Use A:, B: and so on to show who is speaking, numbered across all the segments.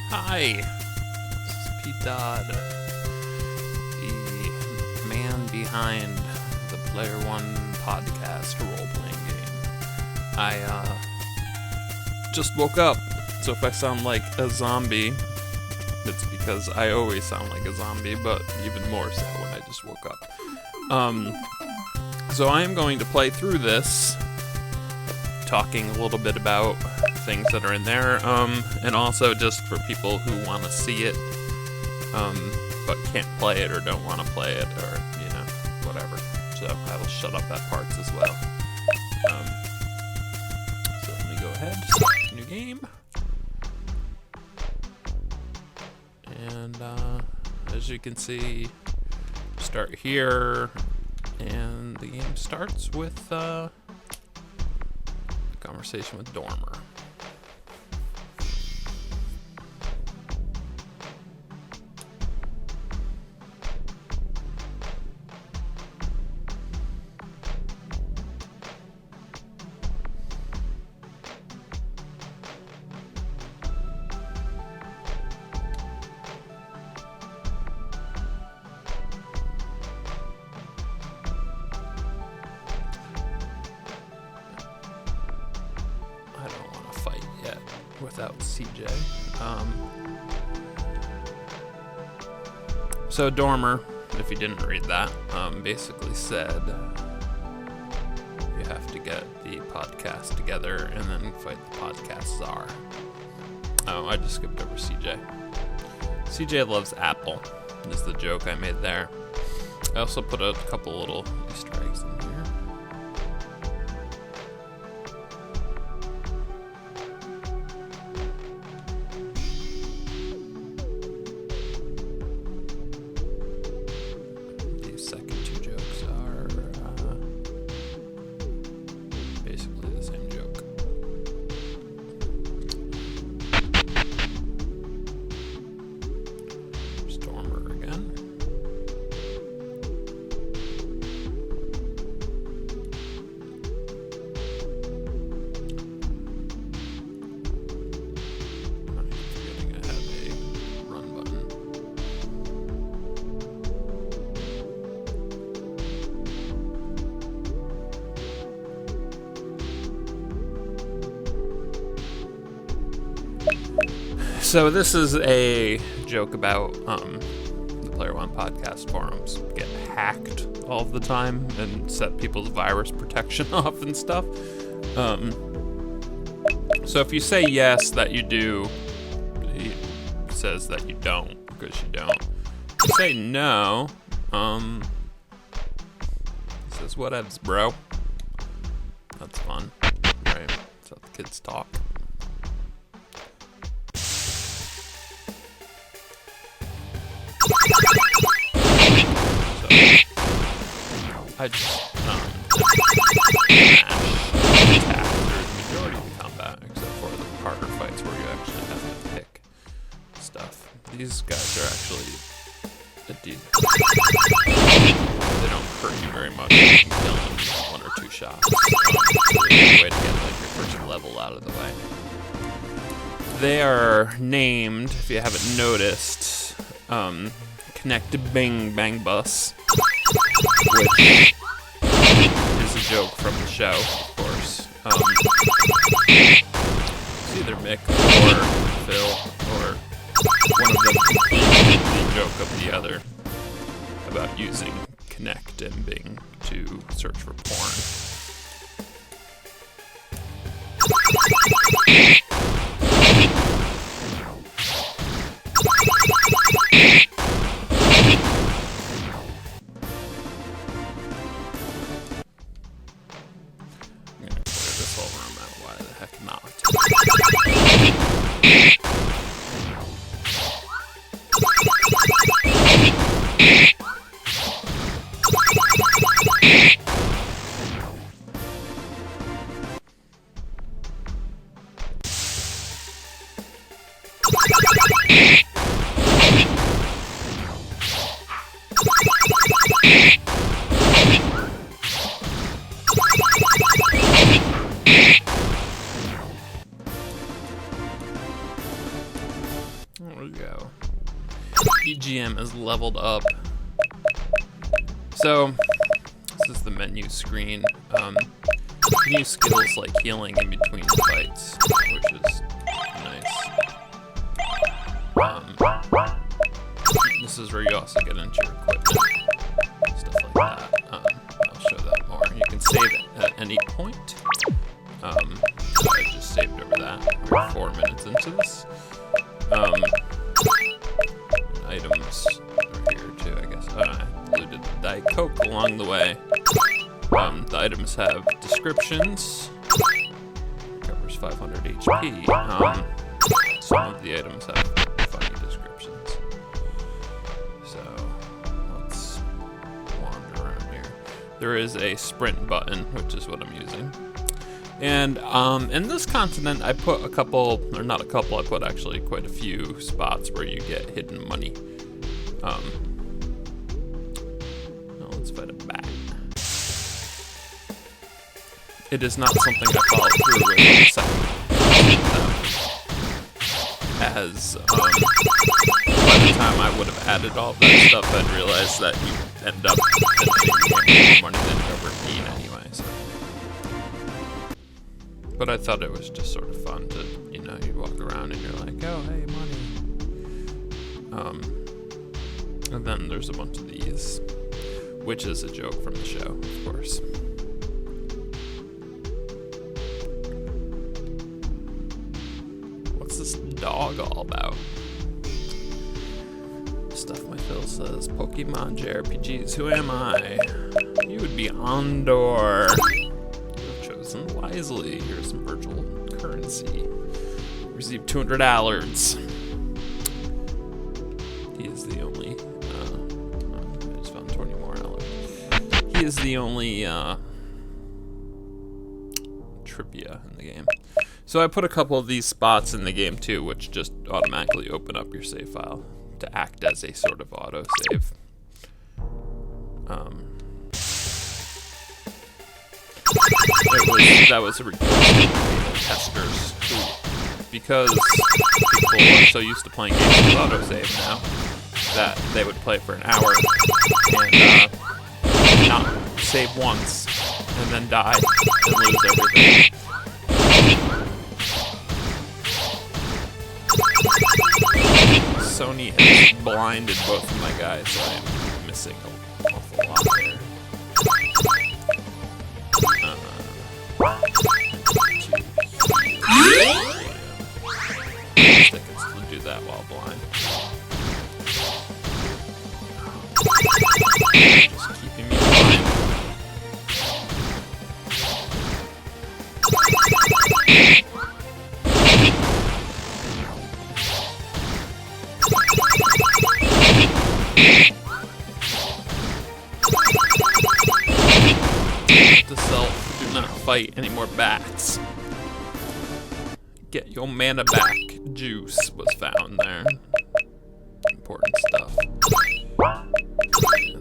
A: Hi, this is Pete Dodd, the man behind the Player One podcast role-playing game. I just woke up, so if I sound like a zombie, it's because I always sound like a zombie, but even more so when I just woke up. So I am going to play through this, talking a little bit about things that are in there, and also just for people who want to see it, but can't play it or don't want to play it, or, whatever. So I will shut up at parts as well. So let me go ahead, start a new game. And, as you can see, start here, and the game starts with, a conversation with Dormer. Without CJ. So Dormer, if you didn't read that, basically said you have to get the podcast together and then fight the podcast czar. Oh, I just skipped over CJ. CJ loves Apple, is the joke I made there. I also put a couple little Easter eggs in here. So this is a joke about the Player One podcast forums get hacked all of the time and set people's virus protection off and stuff. So if you say yes that you do, he says that you don't because you don't. If you say no, he says whatevs, bro. That's fun, right? That's how the kids talk. I just attack through the majority of the combat, except for the harder fights where you actually have to pick stuff. These guys are actually a decent. They don't hurt you very much. You can kill them with 1 or 2 shots. It's a really good way to get your first level out of the way. They are named, if you haven't noticed, Connect Bing Bang Bus, which is a joke from the show, of course. It's either Mick or Phil, or one of them completed the joke of the other about using Connect and Bing to search for porn. leveled up. So, this is the menu screen. New skills like healing in between fights, which is nice. This is where you also get into your equipment, stuff like that. I'll show that more. You can save it at any point. So I just saved over that. We're 4 minutes into this. Items are here too, I guess. I included Diet Coke along the way. The items have descriptions. Covers 500 HP. Some of the items have funny descriptions. So let's wander around here. There is a sprint button, which is what I'm using. And in this continent, I put a couple, or not a couple, I put actually quite a few spots where you get hidden money. Now let's fight a bat. It is not something I followed through with on the second as by the time I would have added all that stuff, I'd realized that you end up getting more money than you ever need anyway. So. But I thought it was just sort of fun to, you know, you walk around and you're like, oh, hey, money. And then there's a bunch of these, which is a joke from the show, of course. What's this dog all about? Stuff my Phil says, Pokemon JRPGs, who am I? You would be Andor. You've chosen wisely. Here's some virtual currency. Receive 200 Allards. He is the only, I just found 20 more Allards. He is the only, trivia in the game. So I put a couple of these spots in the game too, which just automatically open up your save file to act as a sort of autosave. That was a request from testers who, because people are so used to playing games with autosave now, that they would play for an hour and not save once and then die and lose everything. Sony has blinded both of my guys, so I'm missing an awful lot there. Seconds to do that while blind. Just keeping me blind. The self, do not fight any more bats. Get your mana back. Juice was found there. Important stuff.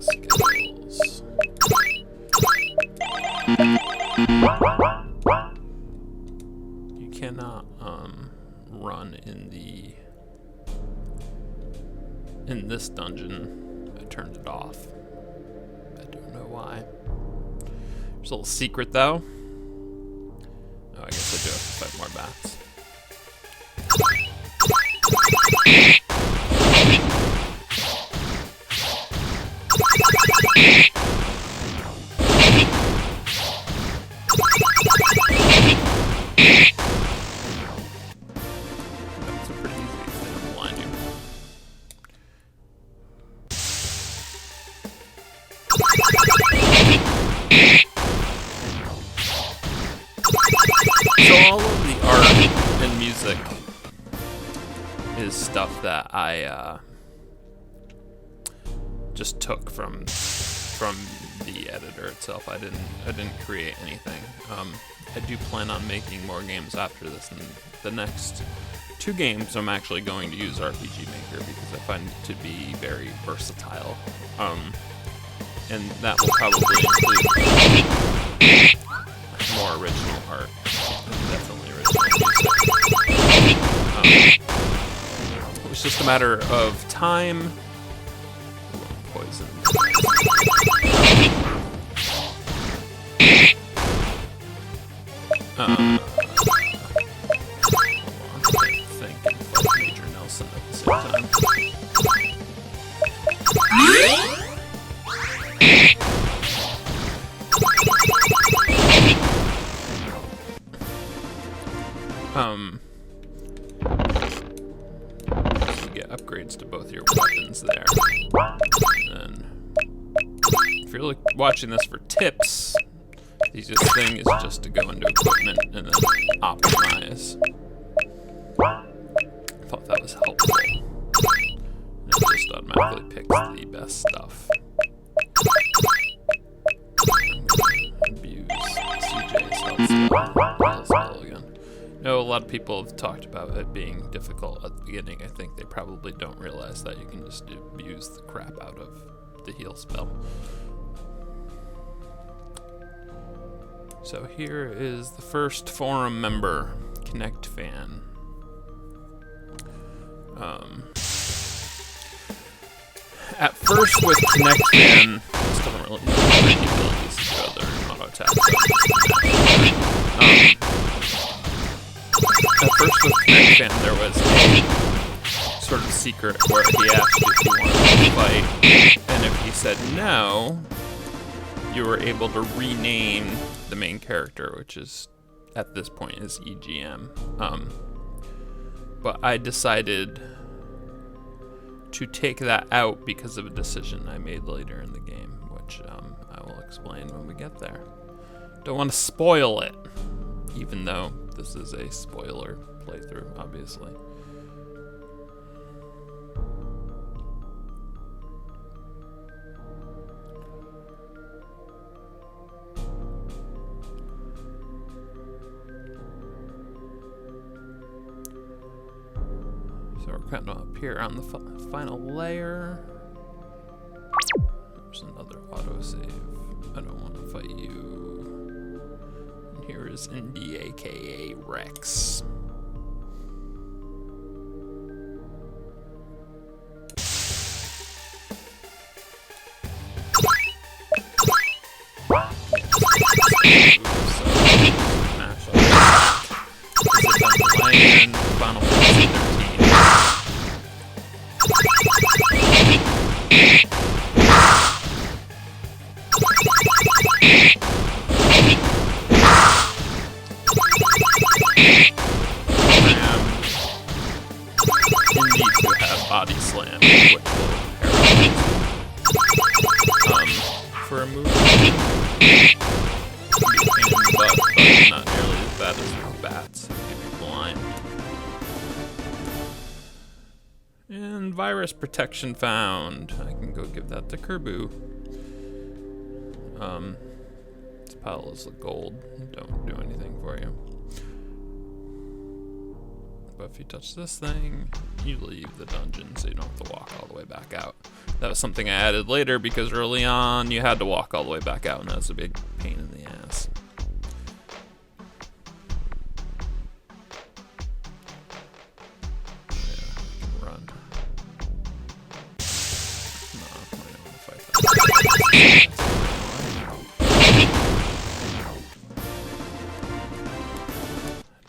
A: Skills. You cannot run in this dungeon. I turned it off. I don't know why. There's a little secret though. Oh, I guess I do have to fight more bats. That's a pretty easy thing to blind you. So all of the art and music is stuff that I just took from the editor itself. I didn't create anything. I do plan on making more games after this, and the next 2 games I'm actually going to use RPG Maker because I find it to be very versatile. And that will probably include more original art. Definitely original music. It was just a matter of time poison. I can't think and fight Major Nelson at the same time. You get upgrades to both your weapons there. And if you're watching this for tips, the easiest thing is just to go into equipment and then optimize. I thought that was helpful. It just automatically picks the best stuff. Abuse CJ's health spell again. No, a lot of people have talked about it being difficult at the beginning. I think they probably don't realize that you can just abuse the crap out of the heal spell. So here is the first forum member, Connect Fan. At first with Connect Fan, still don't really know any abilities to do other auto attacks. At first with Connect Fan, there was a sort of secret where he asked if you wanted to fight, and if he said no, you were able to rename the main character, which is, at this point, is EGM. But I decided to take that out because of a decision I made later in the game, which I will explain when we get there. Don't want to spoil it, even though this is a spoiler playthrough, obviously. So we're kind of up here on the final layer. There's another autosave. I don't want to fight you. And here is Indy, aka Rex. Body slam, which will paralyze. For a move, can be a pain in the butt, but not nearly as bad as with bats. It can be blind. And virus protection found. I can go give that to Kerbu. This pile is gold. Don't do anything for you. But if you touch this thing, you leave the dungeon, so you don't have to walk all the way back out. That was something I added later, because early on you had to walk all the way back out, and that was a big pain in the ass. Yeah, I can run. No, I don't want to fight that.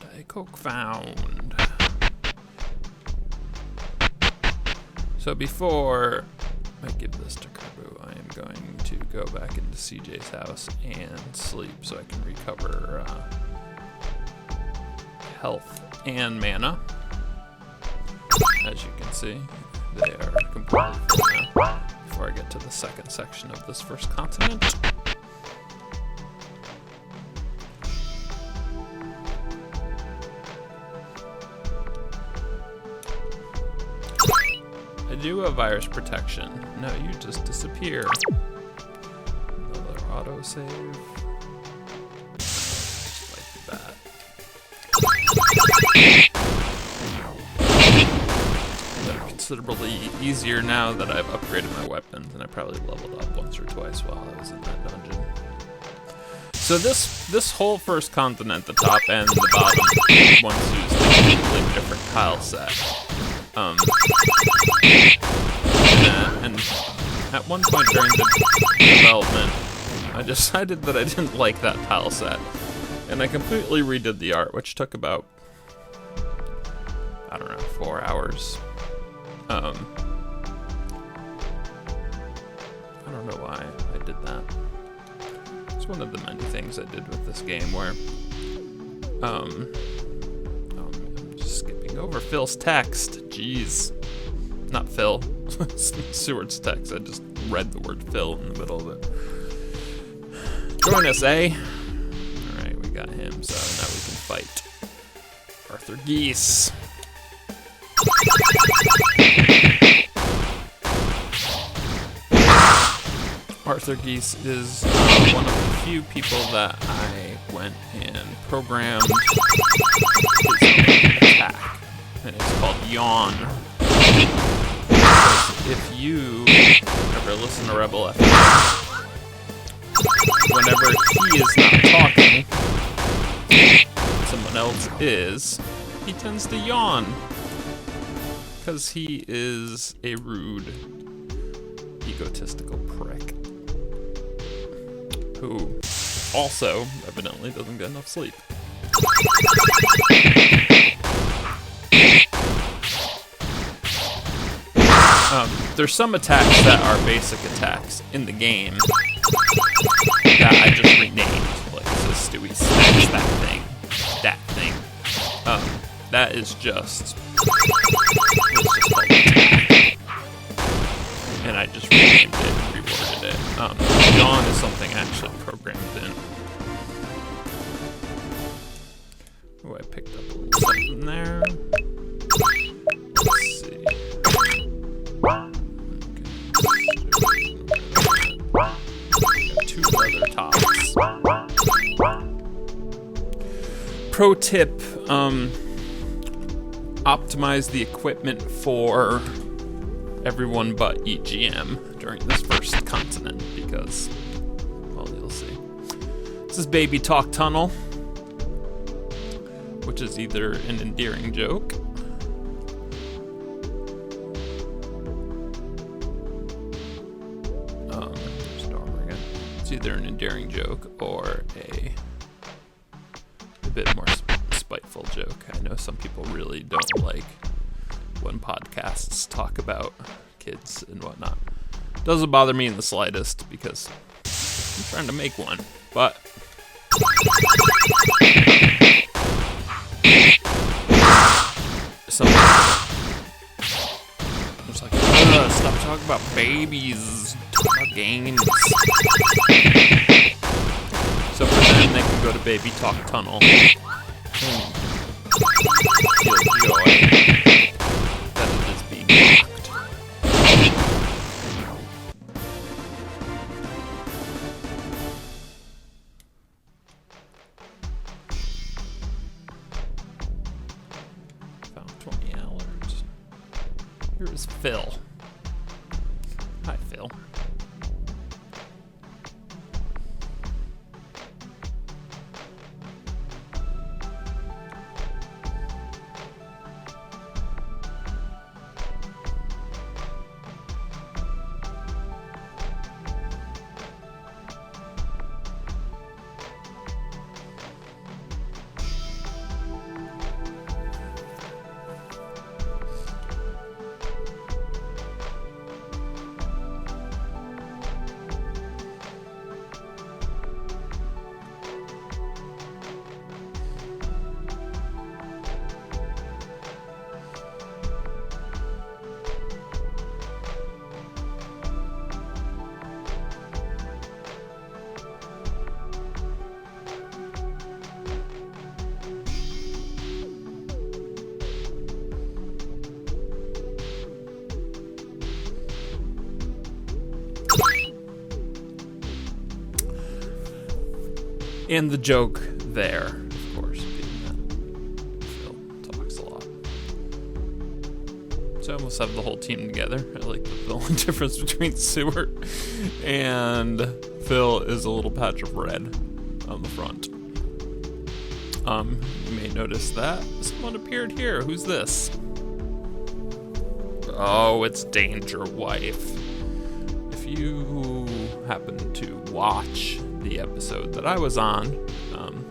A: Diet Coke found. So before I give this to Kerbu, I am going to go back into CJ's house and sleep so I can recover health and mana. As you can see, they are completely full now before I get to the second section of this first continent. I do have virus protection. No, you just disappear. Another autosave. Just like that. They're considerably easier now that I've upgraded my weapons, and I probably leveled up once or twice while I was in that dungeon. So this whole first continent, the top and the bottom, once used a completely different tile set. And At one point during the development, I decided that I didn't like that tile set, and I completely redid the art, which took about, I don't know, 4 hours. I don't know why I did that. It's one of the many things I did with this game where, I'm just skipping over Phil's text. Jeez. Not Phil. Seward's text. I just read the word Phil in the middle of it. Join us, eh? Alright, we got him, so now we can fight Arthur Geese. Arthur Geese is one of the few people that I went and programmed his own attack, and it's called Yawn. Because if you ever listen to Rebel FM, whenever he is not talking, someone else is, he tends to yawn. Because he is a rude, egotistical prick. Who also, evidently, doesn't get enough sleep. There's some attacks that are basic attacks in the game that I just renamed. Like, so Stewie smacks that thing. That is just... it's just called attack. And I just renamed it and reworded it. Dawn is something I actually programmed in. Oh, I picked up a little something there. Let's see. Okay. 2 leather tops. Pro tip, optimize the equipment for everyone but EGM during this first continent, because, well, you'll see. This is Baby Talk Tunnel, which is either an endearing joke it's either an endearing joke or a bit more spiteful joke. I know some people really don't like when podcasts talk about kids and whatnot. Doesn't bother me in the slightest because I'm trying to make one, but some it's like, stop talking about babies, talk about games. So for them, they can go to Baby Talk Tunnel and feel joy that it is being mocked. Found 20 Allards. Here is Phil. Hi, Phil. And the joke there, of course, being that Phil talks a lot. So I almost have the whole team together. I like the only difference between Seward and Phil is a little patch of red on the front. You may notice that someone appeared here. Who's this? Oh, it's Danger Wife. If you happen to watch the episode that I was on,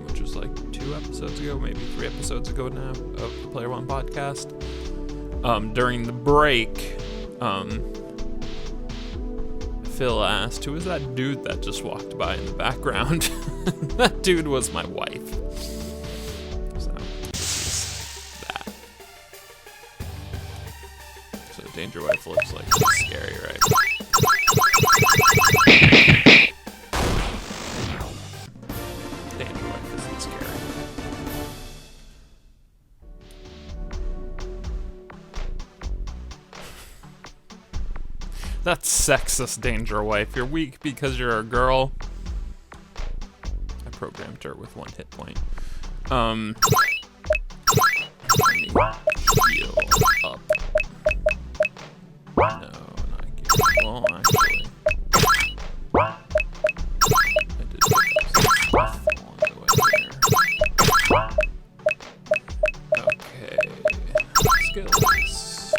A: which was like 2 episodes ago, maybe 3 episodes ago now, of the Player One podcast, during the break, Phil asked, who was that dude that just walked by in the background? That dude was my wife. So, this is that. So, Danger Wife looks like she's scary, right? Danger Wife isn't scary. That's sexist, Danger Wife. You're weak because you're a girl. I programmed her with 1 hit point. Let me heal up. No, not good. Well, actually, I did pick up some stuff along the way here. Okay, skills.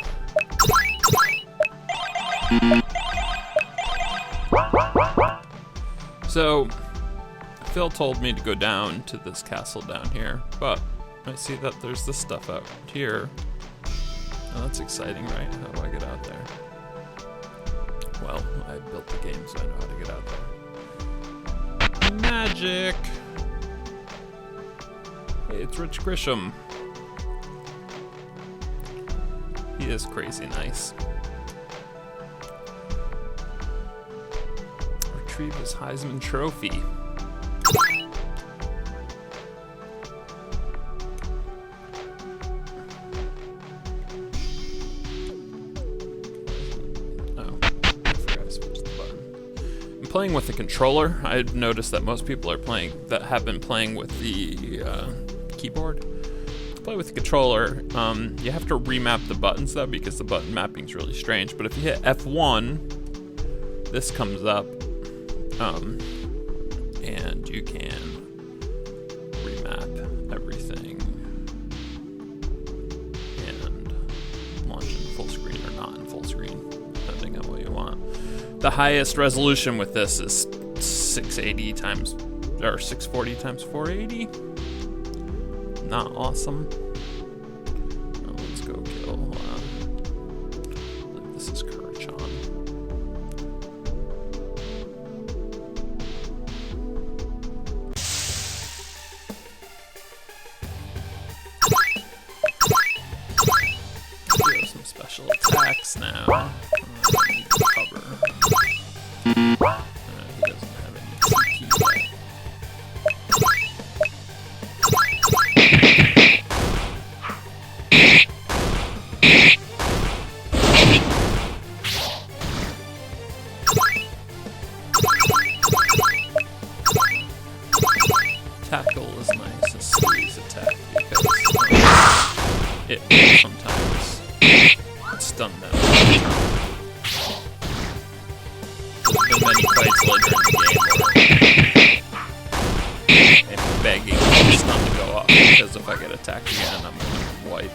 A: So, Phil told me to go down to this castle down here, but I see that there's this stuff out here. Oh, that's exciting, right? How do I get out there? Well, I built the game, so I know how to get out there. Magic! Hey, it's Rich Grisham. He is crazy nice. Retrieve his Heisman Trophy. Playing with the controller. I've noticed that most people have been playing with the keyboard. To play with the controller, you have to remap the buttons though, because the button mapping is really strange. But if you hit F1, this comes up, and you can remap everything and launch in full screen or not in full screen, depending on what you want. The highest resolution with this is 640 times 480. Not awesome. Well, let's go kill. I believe this is Courage on. We have some special attacks now. Cover. He doesn't have any TP yet. Tackle is nice, a squeeze attack, because it will sometimes stun them. There's been many fights later in the game where I'm begging for the stun to go off, because if I get attacked again, I'm going to wipe.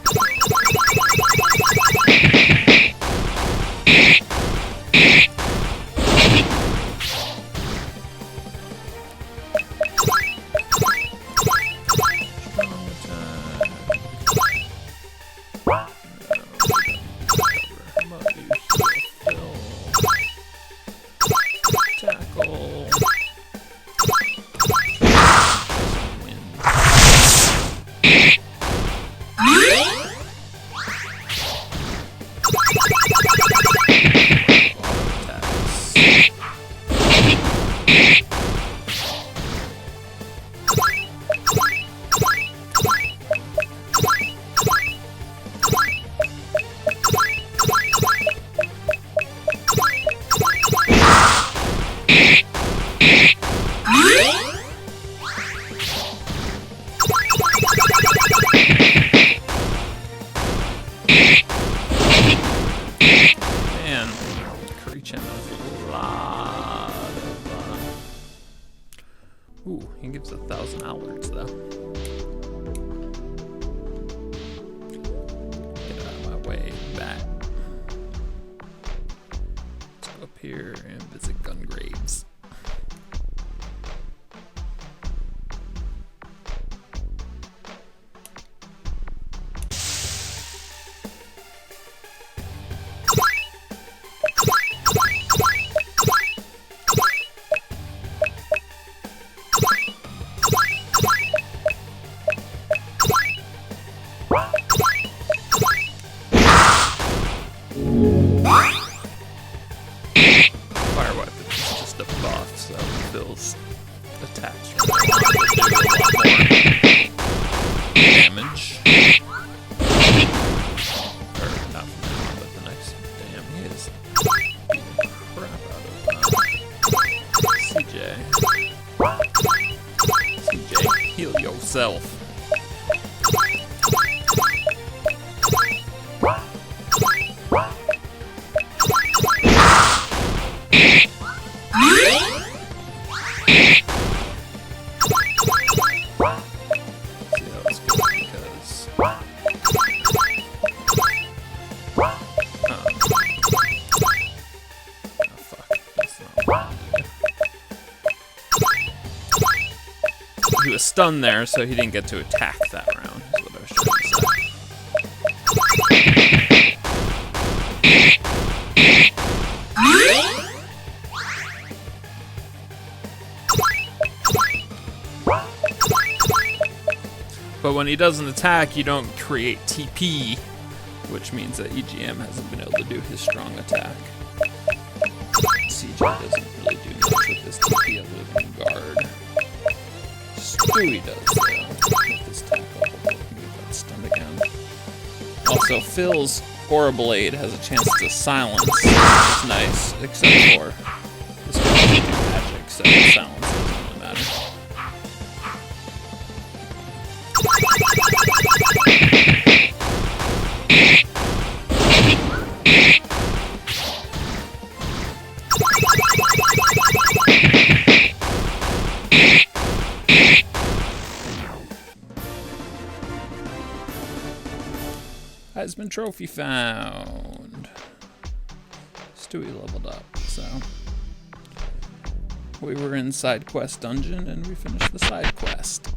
A: Ooh, he gives 1,000 alerts though. Get out of my way, bat. Let's go up here and on graves. Fire weapon is just a buff, so Phil's attached to do a lot more damage. Or not from now on, but the next. Damn, he is beating the crap out of CJ. CJ, heal yourself. He was stunned there, so he didn't get to attack that round, is what I was trying to say. But when he doesn't attack, you don't create TP, which means that EGM hasn't been able to do his strong attack. CJ doesn't really do much with this TP other than guard. Stewie does, though, with this tackle. Hopefully he can get that stunned again. Also, Phil's Horriblade has a chance to silence, which is nice, except for this guy doesn't do magic, so silence doesn't really matter. Heisman Trophy found. Stewie leveled up, so we were in side quest dungeon and we finished the side quest.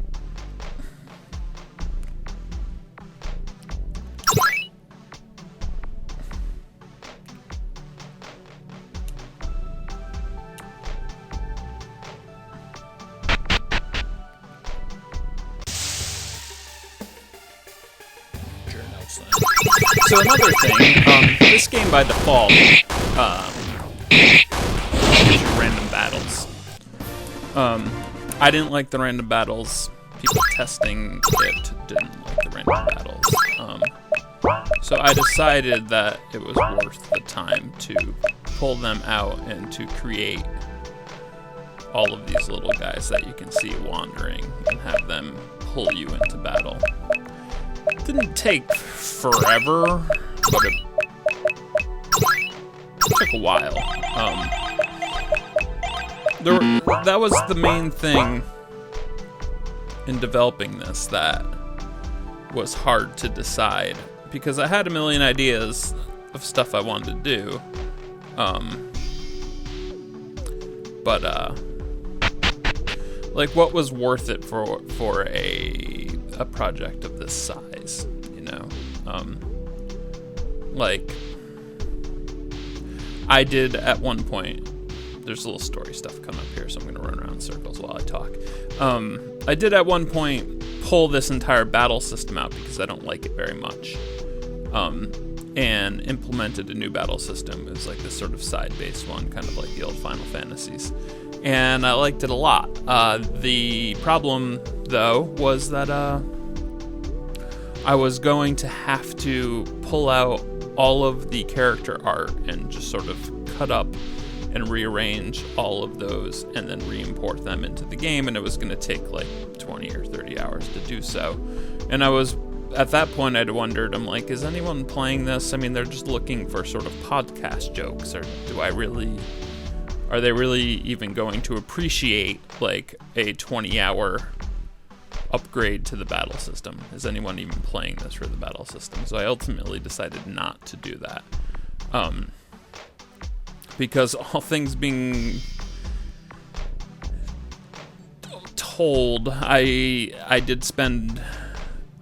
A: So another thing, this game by default gives you random battles. I didn't like the random battles. People testing it didn't like the random battles. So I decided that it was worth the time to pull them out and to create all of these little guys that you can see wandering and have them pull you into battle. It didn't take forever, but it took a while. That was the main thing in developing this that was hard to decide, because I had a million ideas of stuff I wanted to do, but like, what was worth it for a project of this size, you know? Like, I did at one point, there's a little story stuff coming up here, so I'm gonna run around in circles while I talk. I did at one point pull this entire battle system out because I don't like it very much, and implemented a new battle system. It was like this sort of side-based one, kind of like the old Final Fantasies, and I liked it a lot. The problem, though, was that I was going to have to pull out all of the character art and just sort of cut up and rearrange all of those and then re-import them into the game, and it was going to take like 20 or 30 hours to do so. And I was, at that point, I'd wondered, I'm like, is anyone playing this? I mean, they're just looking for sort of podcast jokes, or are they really even going to appreciate like a 20-hour upgrade to the battle system? Is anyone even playing this for the battle system? So I ultimately decided not to do that. Because all things being told, I did spend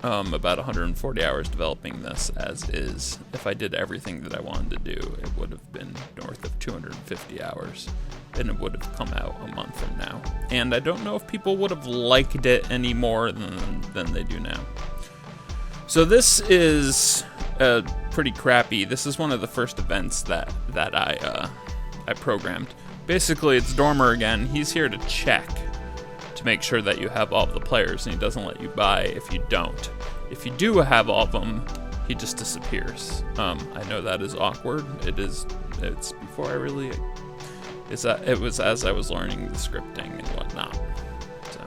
A: about 140 hours developing this as is. If I did everything that I wanted to do, it would have been north of 250 hours, and it would have come out a month from now. And I don't know if people would have liked it any more than they do now. So this is pretty crappy. This is one of the first events that I programmed. Basically, it's Dormer again. He's here to check to make sure that you have all of the players, and he doesn't let you buy if you don't. If you do have all of them, he just disappears. I know that is awkward. It's before I really... it was as I was learning the scripting and whatnot. So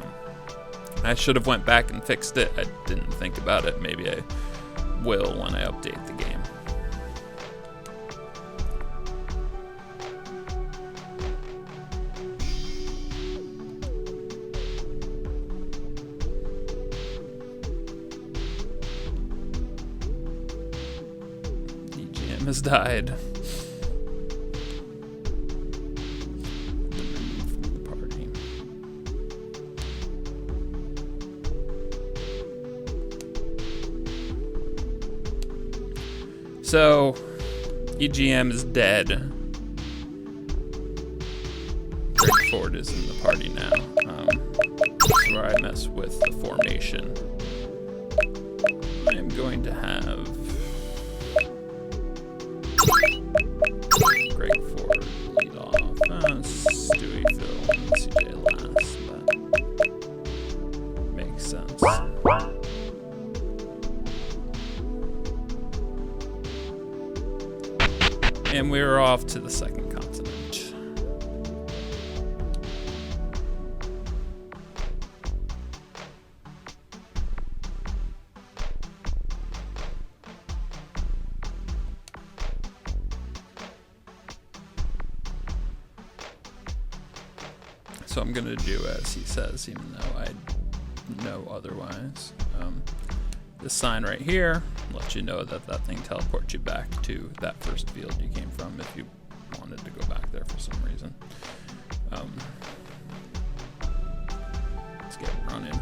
A: I should have went back and fixed it. I didn't think about it. Maybe I will when I update the game. Has died. From the party. So, EGM is dead. Greg Ford is in the party now. This is where I mess with the formation. I am going to have Greg Ford lead off. Stewie, Phil, and CJ last. That makes sense. And we're off to the second continent. So I'm going to do as he says, even though I know otherwise. This sign right here lets you know that that thing teleports you back to that first field you came from if you wanted to go back there for some reason. Let's get running.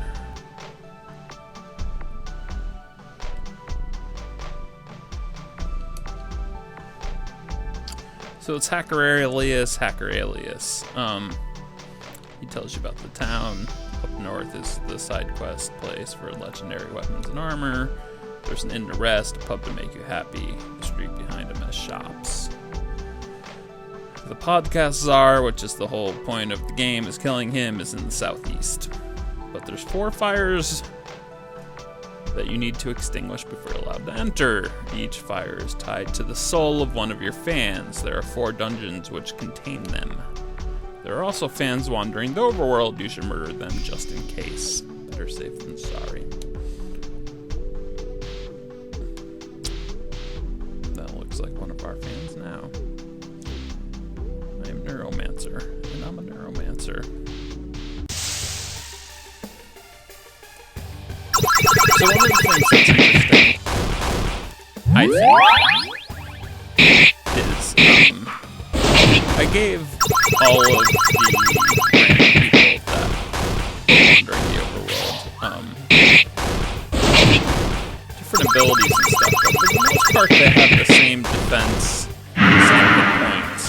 A: So it's Hacker Alias. He tells you about the town. Up north is the side quest place for legendary weapons and armor. There's an inn to rest, a pub to make you happy. The street behind him has shops. The podcast czar, which is the whole point of the game, is killing him, is in the southeast. But there's 4 fires that you need to extinguish before you're allowed to enter. Each fire is tied to the soul of one of your fans. There are 4 dungeons which contain them. There are also fans wandering the overworld. You should murder them just in case. Better safe than sorry. That looks like one of our fans now. I am Neuromancer, and I'm a Neuromancer. So one of the things that's interesting, I think, is, I gave all of the random people that were wandering the overworld different abilities and stuff, but for the most part they have the same defense, same hit points,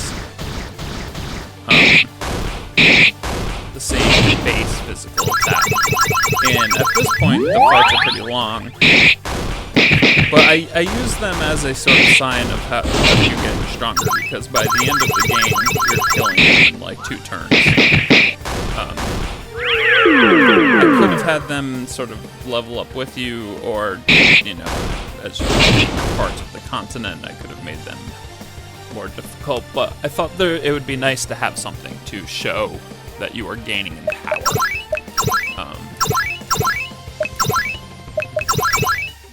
A: the same base physical attack. And at this point, the fights are pretty long. But I use them as a sort of sign of how you're getting stronger, because by the end of the game, you're killing them in like 2 turns. I could have had them sort of level up with you, or, you know, as parts of the continent, I could have made them more difficult. But I thought it would be nice to have something to show that you are gaining in power.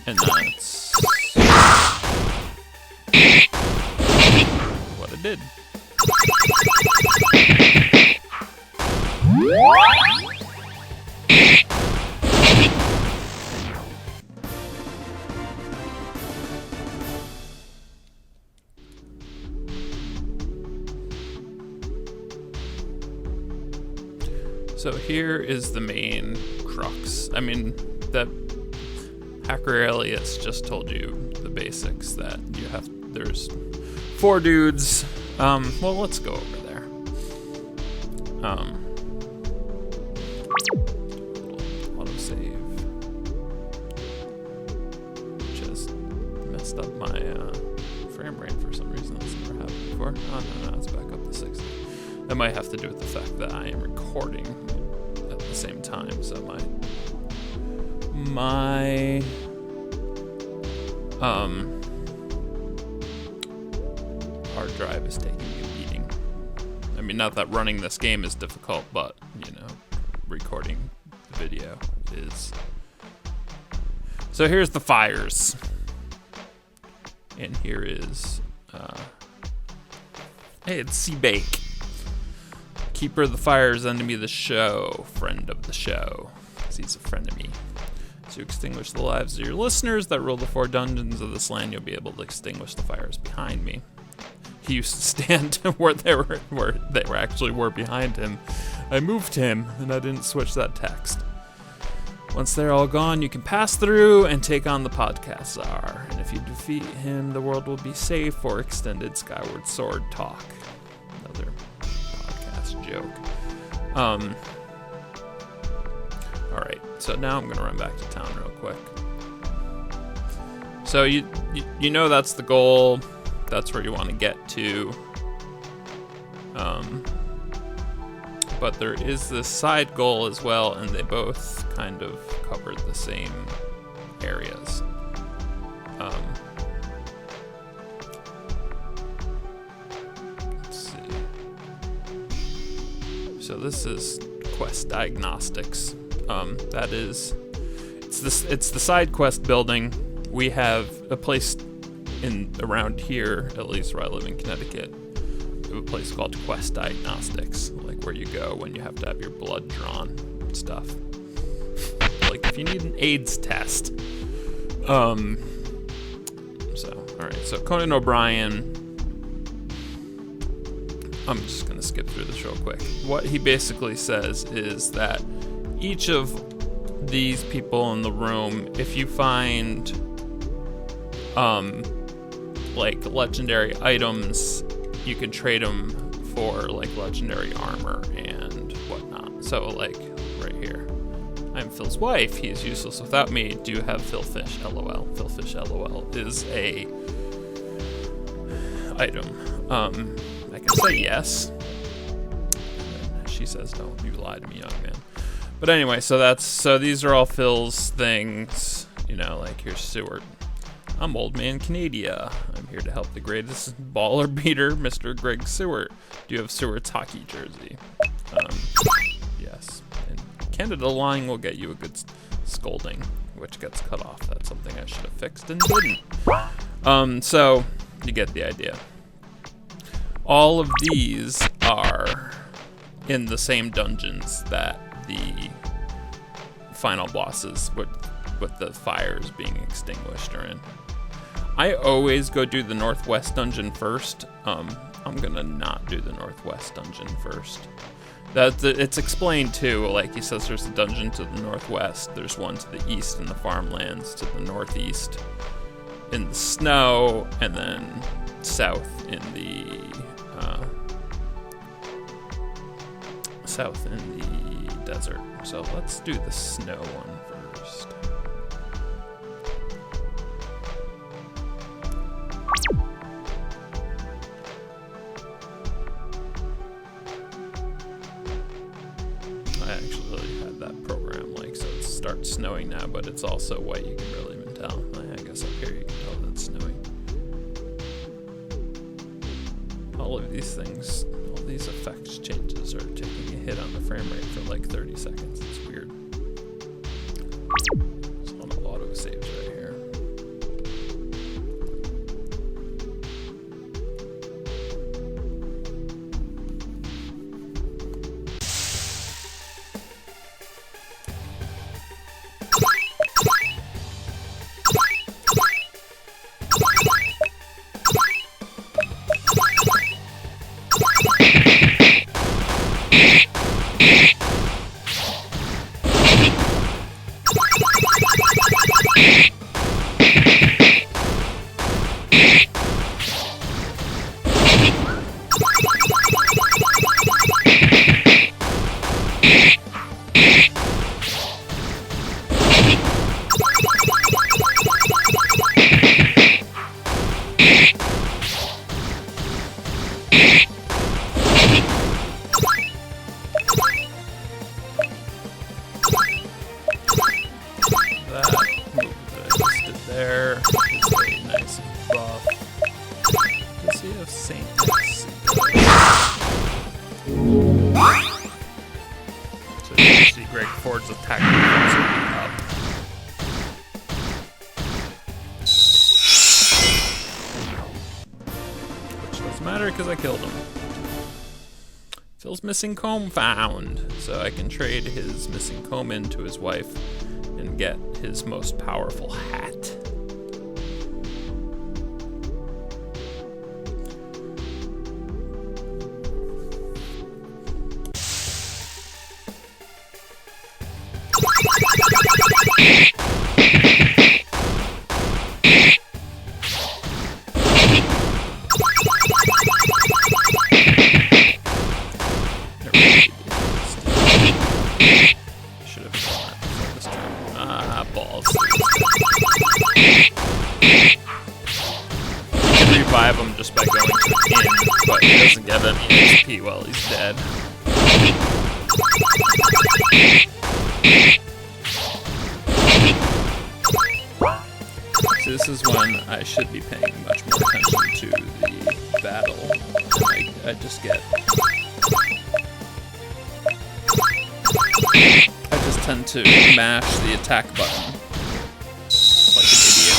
A: And that's what it did. So here is the main crux. I mean, that Hacker Elliot's just told you the basics that there's 4 dudes. Well, let's go over there. Autosave. Just messed up my frame rate for some reason. That's never happened before. Oh, no, it's back up to 60. That might have to do with the fact that I am recording at the same time, so my hard drive is taking a beating. I mean, not that running this game is difficult, but, recording video is. So here's the fires. And here is, hey, it's C-Bake. Keeper of the fires, enemy of the show, friend of the show, because he's a friend of me. To extinguish the lives of your listeners that rule the 4 dungeons of this land, you'll be able to extinguish the fires behind me. He used to stand where they actually were behind him. I moved him, and I didn't switch that text. Once they're all gone, you can pass through and take on the podcast czar. And if you defeat him, the world will be safe for extended Skyward Sword talk. Another podcast joke. Alright, so now I'm going to run back to town real quick. So you know that's the goal. That's where you want to get to. But there is this side goal as well, and they both kind of covered the same areas. Let's see. So this is quest diagnostics. It's the side quest building. We have a place around here, at least where I live in Connecticut. We have a place called Quest Diagnostics, like where you go when you have to have your blood drawn and stuff. Like if you need an AIDS test. So Conan O'Brien. I'm just gonna skip through this real quick. What he basically says is that each of these people in the room, if you find like legendary items, you can trade them for like legendary armor and whatnot. So like right here, I'm Phil's wife. He is useless without me. Do you have Philfish? LOL. Philfish LOL is a item. I can say yes. And she says, "Don't you lie to me, young man." But anyway, so these are all Phil's things. Like here's Seward. I'm Old Man Canada. I'm here to help the greatest baller beater, Mr. Greg Seward. Do you have Seward's hockey jersey? Yes. And Canada lying will get you a good scolding, which gets cut off. That's something I should have fixed and didn't. So you get the idea. All of these are in the same dungeons that the final bosses with the fires being extinguished are in. I always go do the Northwest dungeon first. I'm gonna not do the Northwest dungeon first. It's explained too. Like he says, there's a dungeon to the northwest. There's one to the east in the farmlands, to the northeast in the snow, and then south in the desert. So let's do the snow one first. I actually had that program so it starts snowing now, but it's also white. You can barely even tell. I guess up here you can tell that it's snowing. All of these things, all these effects changes are taking a hit on the frame rate for 30 seconds. It's weird. There's a lot of auto saves right here. Greg Ford's attack defense will be up. Which doesn't matter because I killed him. Phil's missing comb found. So I can trade his missing comb into his wife and get his most powerful hat. Revive him just by going to the inn, but he doesn't get any XP while he's dead. So this is when I should be paying much more attention to the battle. I just get... I just tend to mash the attack button like an idiot.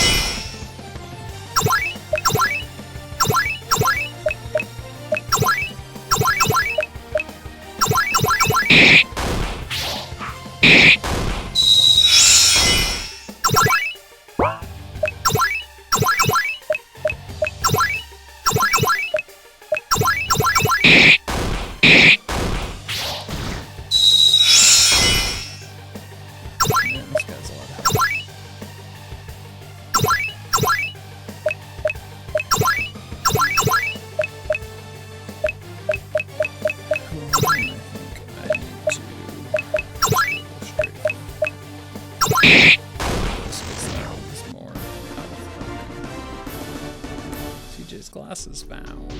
A: CJ's glasses found.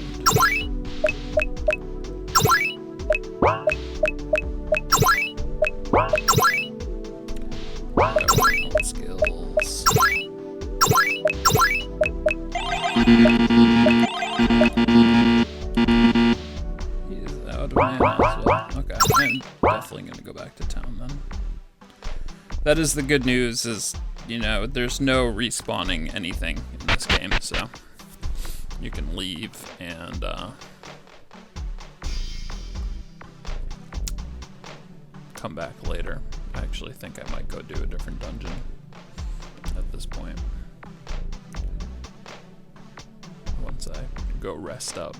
A: Skills. He's out of mana as well. Okay, I'm definitely gonna go back to town then. That is the good news, is, you know, there's no respawning anything in this game, so you can leave and come back later. I actually think I might go do a different dungeon at this point. Once I go rest up.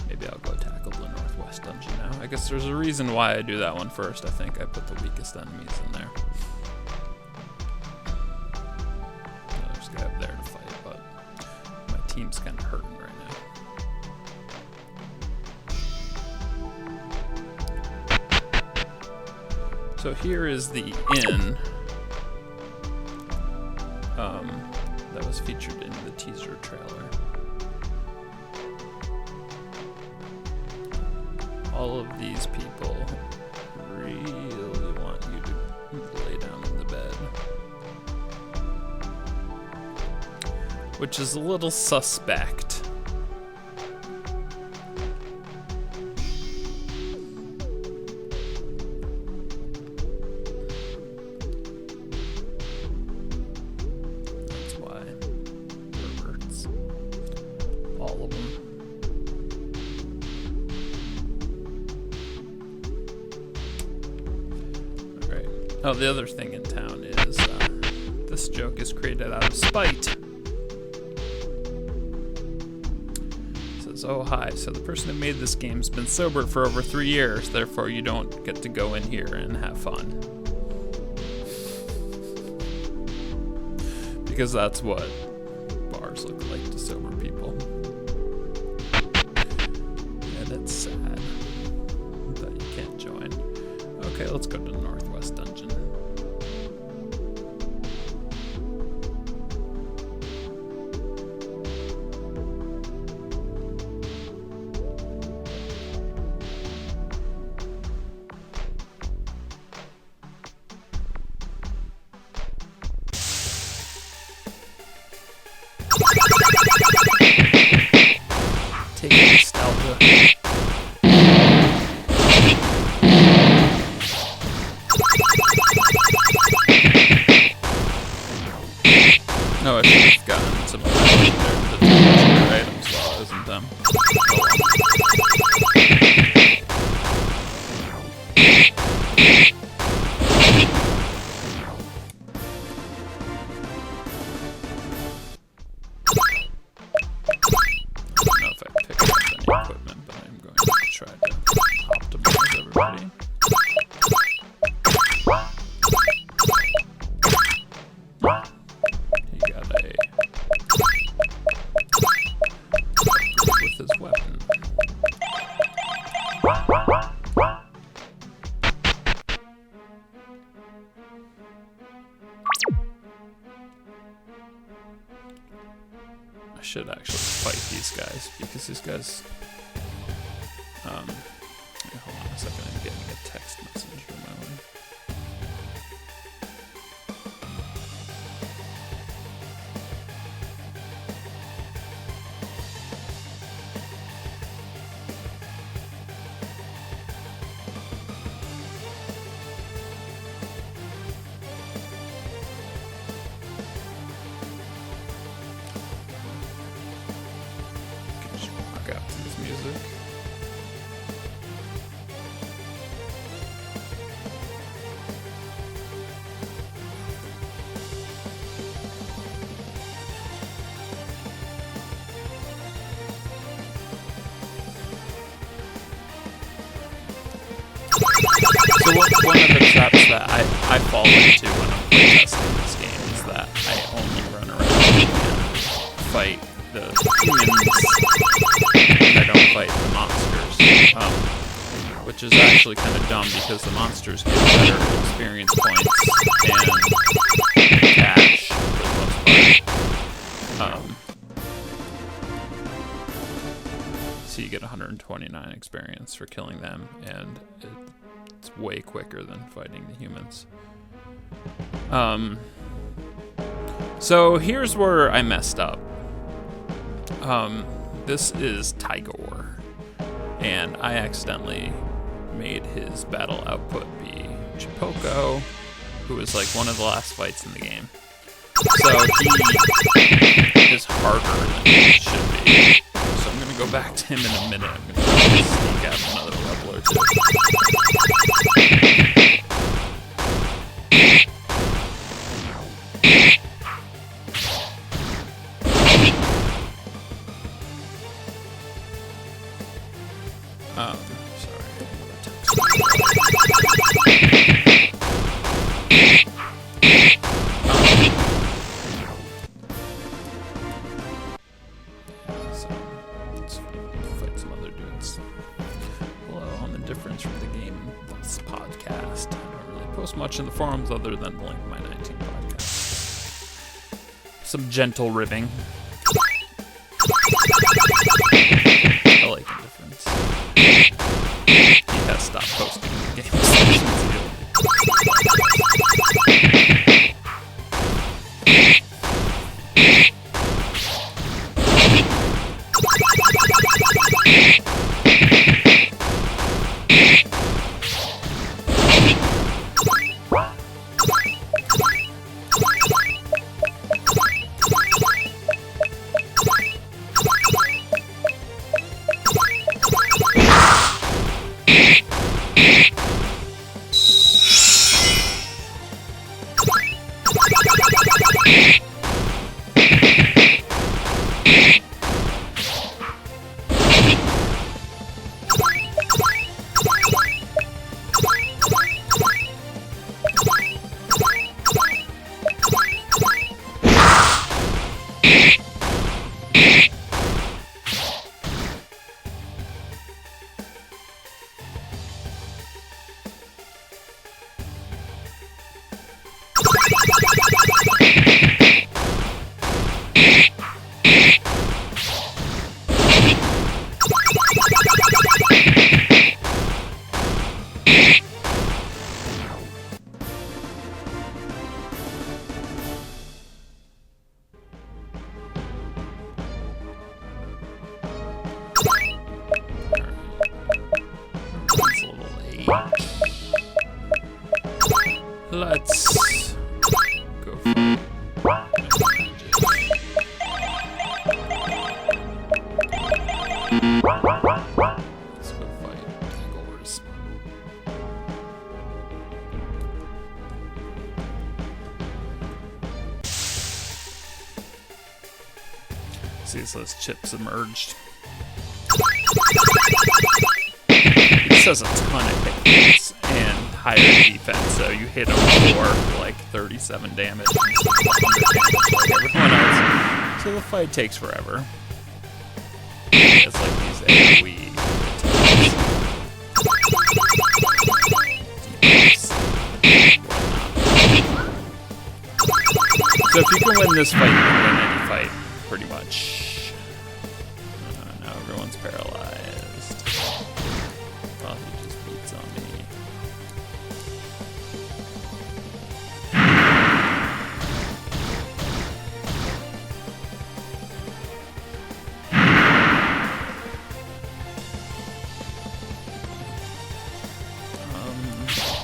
A: Maybe I'll go tackle the Northwest dungeon now. I guess there's a reason why I do that one first. I think I put the weakest enemies in there. There's a guy up there to fight, but my team's kind of hurting right now. So here is the inn that was featured in the teaser trailer. All of these people really want you to lay down in the bed, which is a little suspect. That's why perverts, all of them. Oh, the other thing in town is this joke is created out of spite. It says, oh, hi. So the person who made this game's been sober for over 3 years, therefore you don't get to go in here and have fun. Because that's what bars look like to sober people. Yeah, that's sad. But you can't join. Okay, let's go to the Northwest dungeon. Take nostalgia. Ready? He got a with his weapon. I should actually fight these guys because these guys. Wait, hold on a second. I'm getting a text message from my way. Just walk out to this music. So one of the traps that I fall into when I'm playtesting this game is that I only run around and fight the humans, and I don't fight the monsters, which is actually kind of dumb because the monsters get better experience points and cash for the most part. So you get 129 experience for killing them, and it's way quicker than fighting the humans. So here's where I messed up. This is Tigor, and I accidentally made his battle output be Chipoko, who is like one of the last fights in the game. So he is harder than he should be. So I'm gonna go back to him in a minute. I'm gonna try to sneak out another level or two. Sorry. So let's fight some other dudes. Hello, I'm indifferent from the game. This podcast. I don't really post much in the forums other than the link to my 19 podcast. Some gentle ribbing. I like indifference. He has stopped posting the game sessions. Let's go for it. Let's go fight Tigors. See, so those chips emerged. This has a ton of hit and higher defense, so you hit them for like 37 damage instead of 100 damage like everyone else. So the fight takes forever. It's like these AoE attacks. So if you can win this fight, you can win any fight, pretty much. Now everyone's paralyzed. Oh, he just beats on me.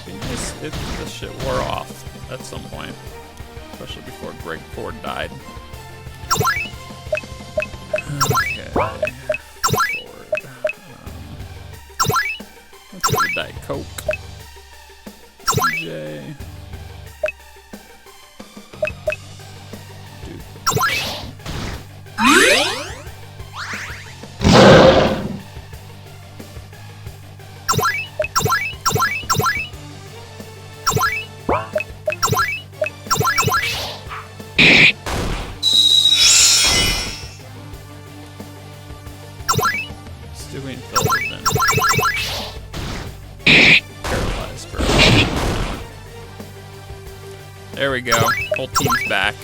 A: Be nice if this shit wore off at some point. Especially before Greg Ford died. Okay. Ford. Let's go to Diet Coke. CJ. Dude. Doing Phil then paralyzed for an hour. There we go. Whole team's back.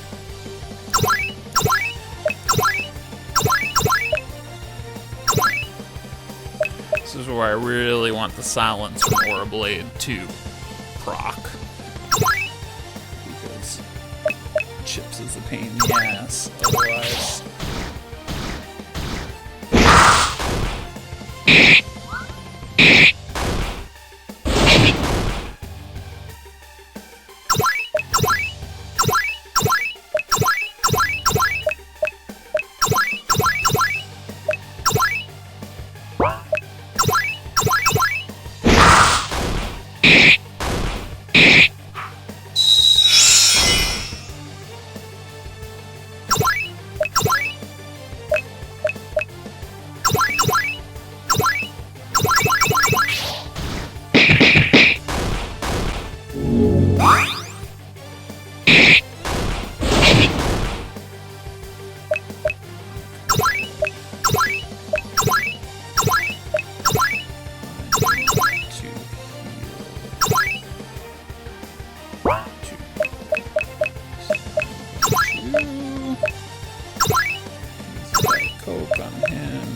A: This is where I really want the silence from Aura Blade to proc. Because Chips is a pain in the ass otherwise. Coke on him.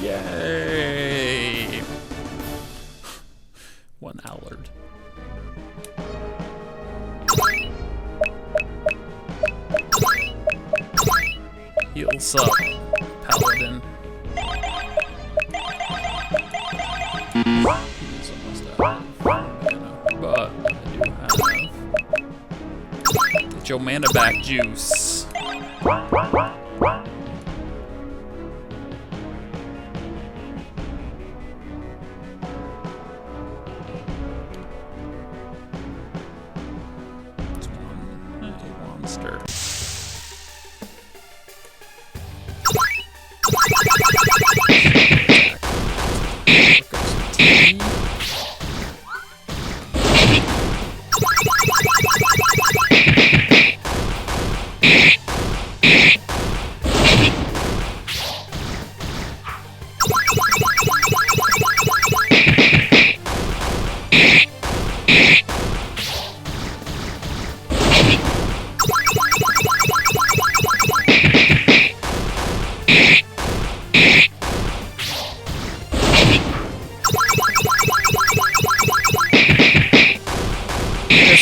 A: Yay! One Allard. Heals up, Paladin. He's almost out of mana, but I do have. Get your mana back, juice. It's one monster.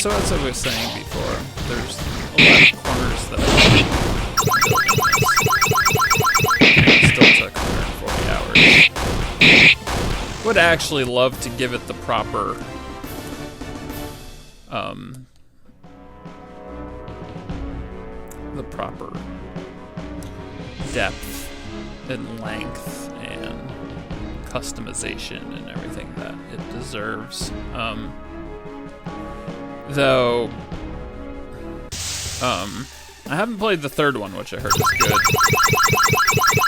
A: So as I was saying before, there's a lot of corners that it still took 140 hours. Would actually love to give it the proper depth and length and customization and everything that it deserves. Though, I haven't played the third one, which I heard is good.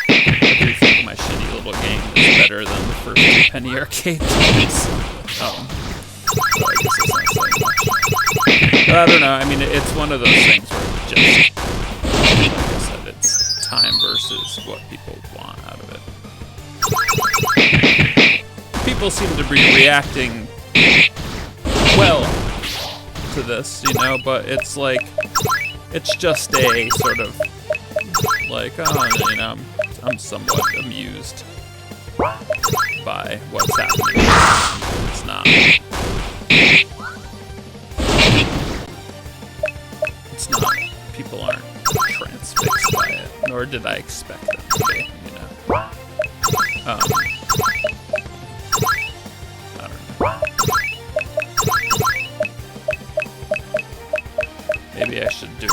A: I do think my shitty little game is better than the first two penny arcade games. So I guess it's not saying much. But I don't know, I mean, it's one of those things where it just, like I said, it's time versus what people want out of it. People seem to be reacting well to this, you know, but it's like, it's just a sort of like, oh, you know, I'm somewhat amused by what's happening. It's not. It's not. People aren't transfixed by it, nor did I expect them to be, you know. I don't know. Maybe I should do a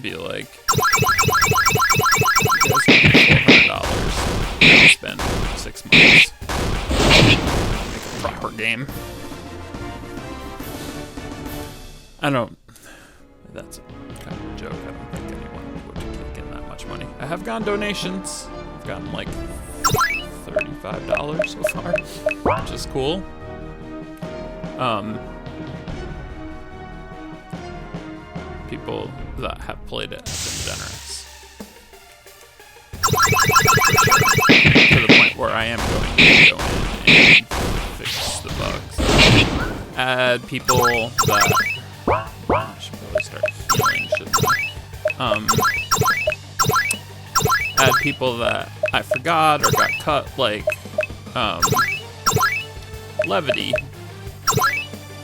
A: be like, you guys give me $400, and I'll spend 6 months. Make a proper game. I don't, that's kind of a joke. I don't think anyone would kick in that much money. I have gotten donations. I've gotten like $35 so far, which is cool. People that have played it have been generous. To the point where I am going to go in and fix the bugs. Add people that... I should probably start healing, shouldn't I? Add people that I forgot or got cut, like, Levity,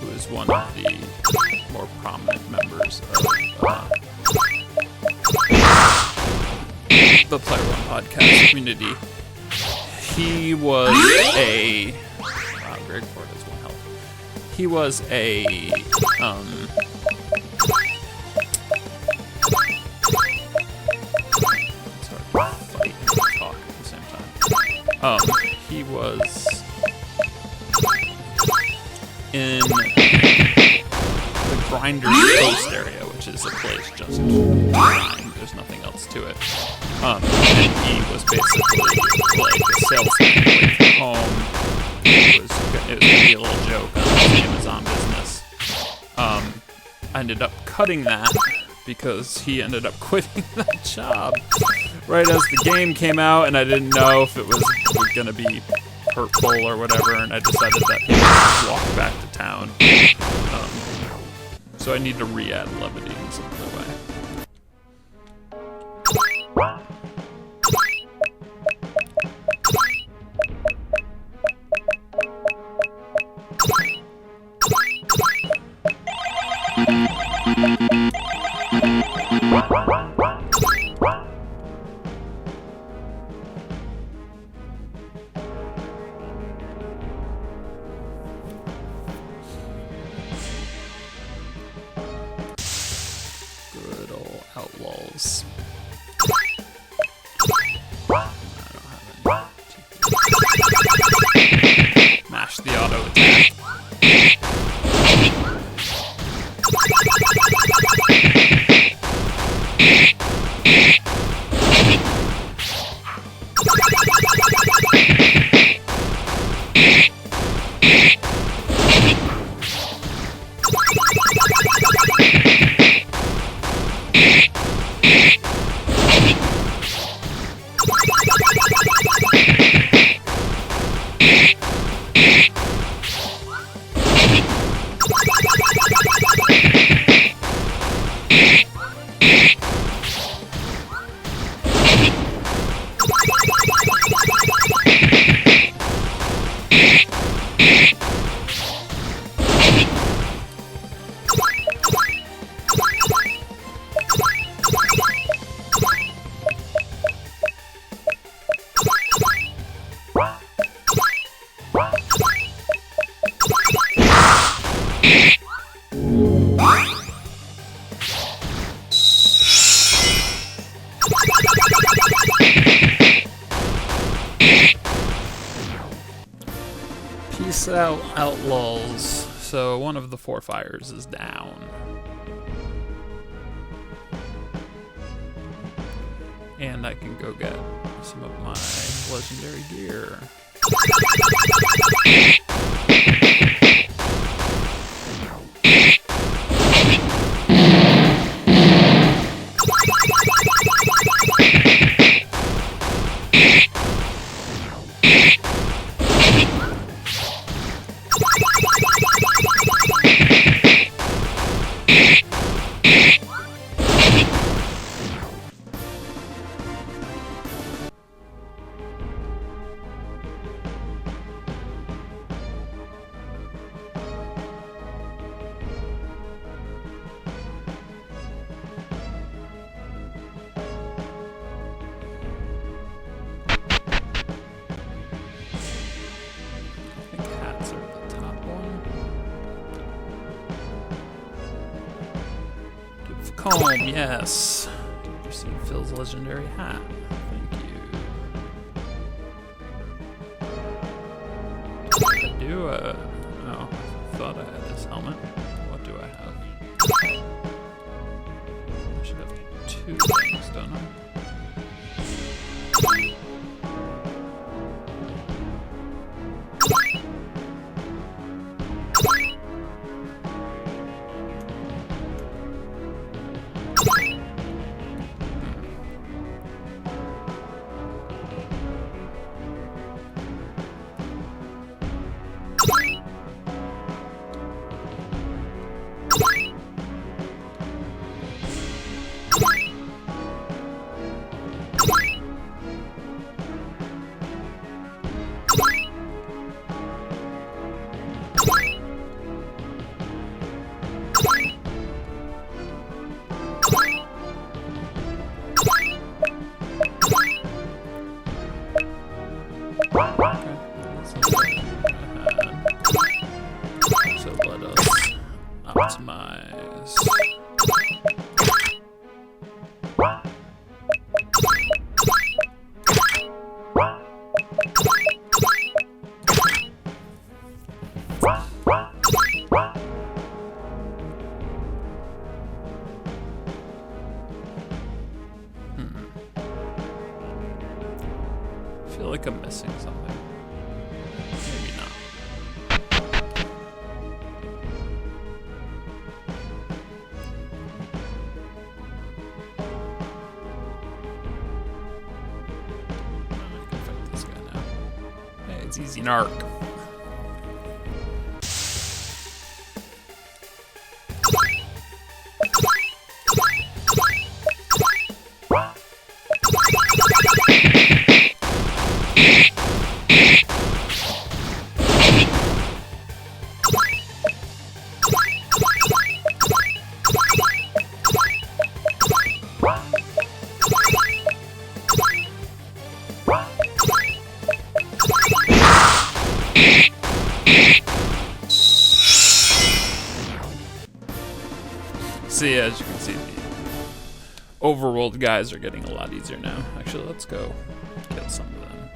A: who is one of the more prominent members of the Player One podcast community. He was a... Wow, Greg Ford has 1 health. He was a... Sorry, fight and talk at the same time. He was... in the Grinder's Coast area, which is a place just to grind. There's nothing else to it. And he was basically like a salesman away from home. It was gonna be a little joke on his Amazon business. I ended up cutting that because he ended up quitting that job right as the game came out, and I didn't know if it was gonna be hurtful or whatever, and I decided that he would walk back to town. So I need to re-add levity in some other way. Good old outlaws. I don't have any. Mash the auto attack. Peace out, outlaws. So one of the 4 fires is down. And I can go get some of my legendary gear. Comb, yes. Receive Phil's legendary hat. Thank you. I do, oh, I thought I had this helmet. What do I have? I should have 2 things, don't I? So let us optimize. I feel like I'm missing something. Maybe not. I can fight this guy now. Hey, it's easy narc. See, as you can see, the Overworld guys are getting a lot easier now. Actually, let's go kill some of them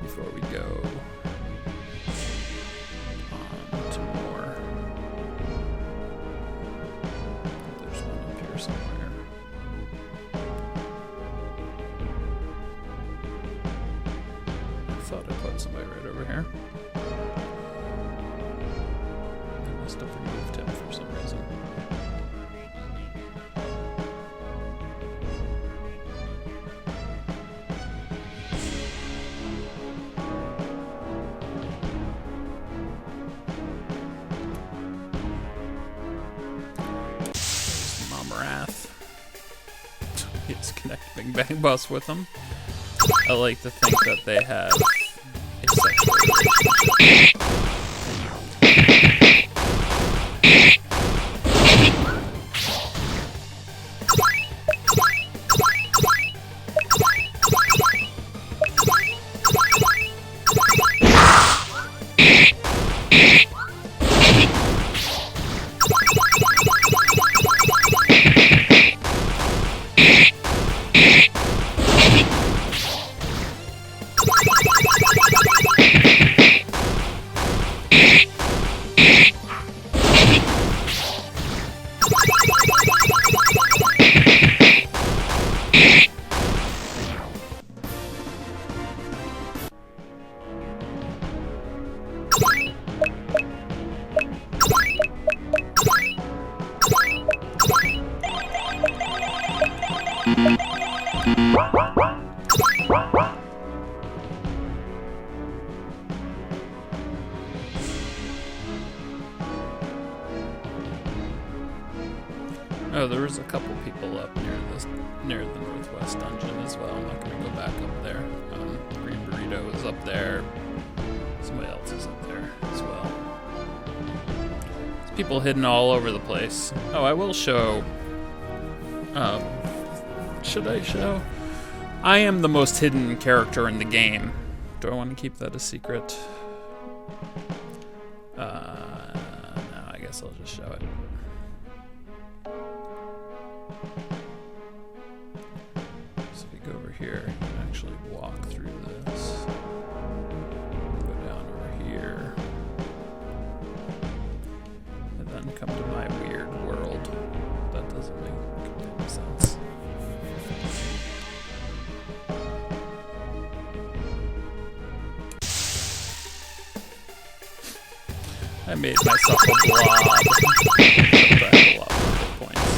A: before we go on to more. There's one up here somewhere. I thought I put somebody right over here. I must have removed him for some reason. He's connecting Bang Bus with them. I like to think that they have a sexual relationship. Oh, there was a couple people up near the northwest dungeon as well. I'm not gonna go back up there. Green Burrito is up there. Somebody else is up there as well. There's people hidden all over the place. Oh, I will show. Should I show? I am the most hidden character in the game. Do I want to keep that a secret? No, I guess I'll just show it. So if you go over here, you can actually walk through this. Go down over here. And then come to my weird world. That doesn't make any sense. I made myself a blob. I have a lot more hit points.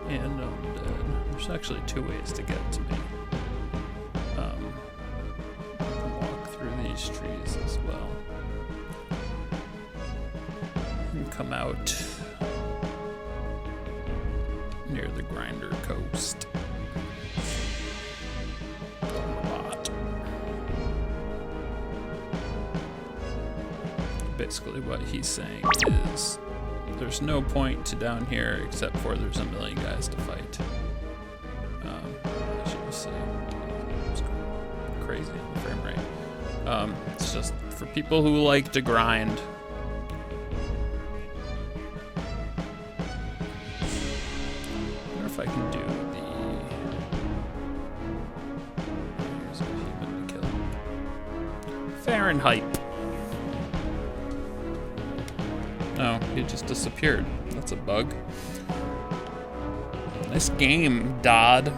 A: And I'm dead. There's actually two ways to get to me. I can walk through these trees as well. And come out near the Grinder Coast. Basically what he's saying is there's no point to down here except for there's a million guys to fight. As you can see, it's crazy on the frame rate. It's just for people who like to grind. I wonder if I can do the... Here's a human to kill. Fahrenheit. Oh, he just disappeared. That's a bug. Nice game, Dodd.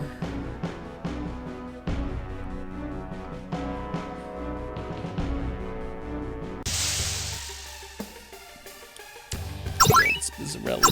A: It's Bizzarelli.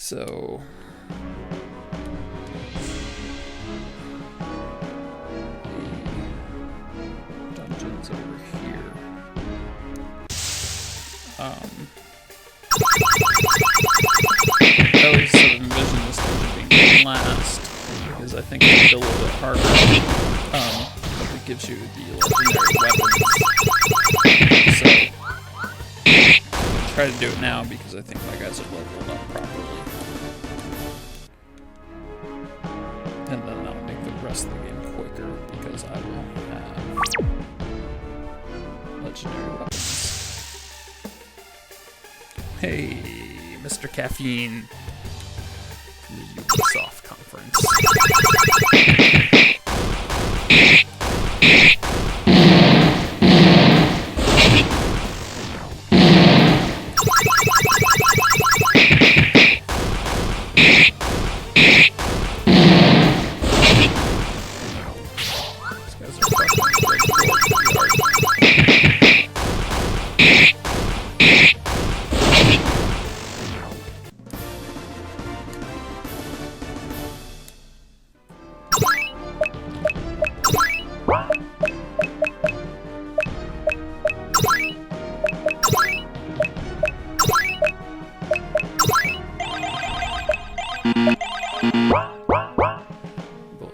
A: So the dungeon's over here. I always sort of envision this dungeon being last because I think it's a little bit harder. But it gives you the legendary weapons. So I'm gonna try to do it now because I think my guys are leveled up properly. And then that'll make the rest of the game quicker because I will have legendary weapons. Hey, Mr. Caffeine from the Ubisoft conference.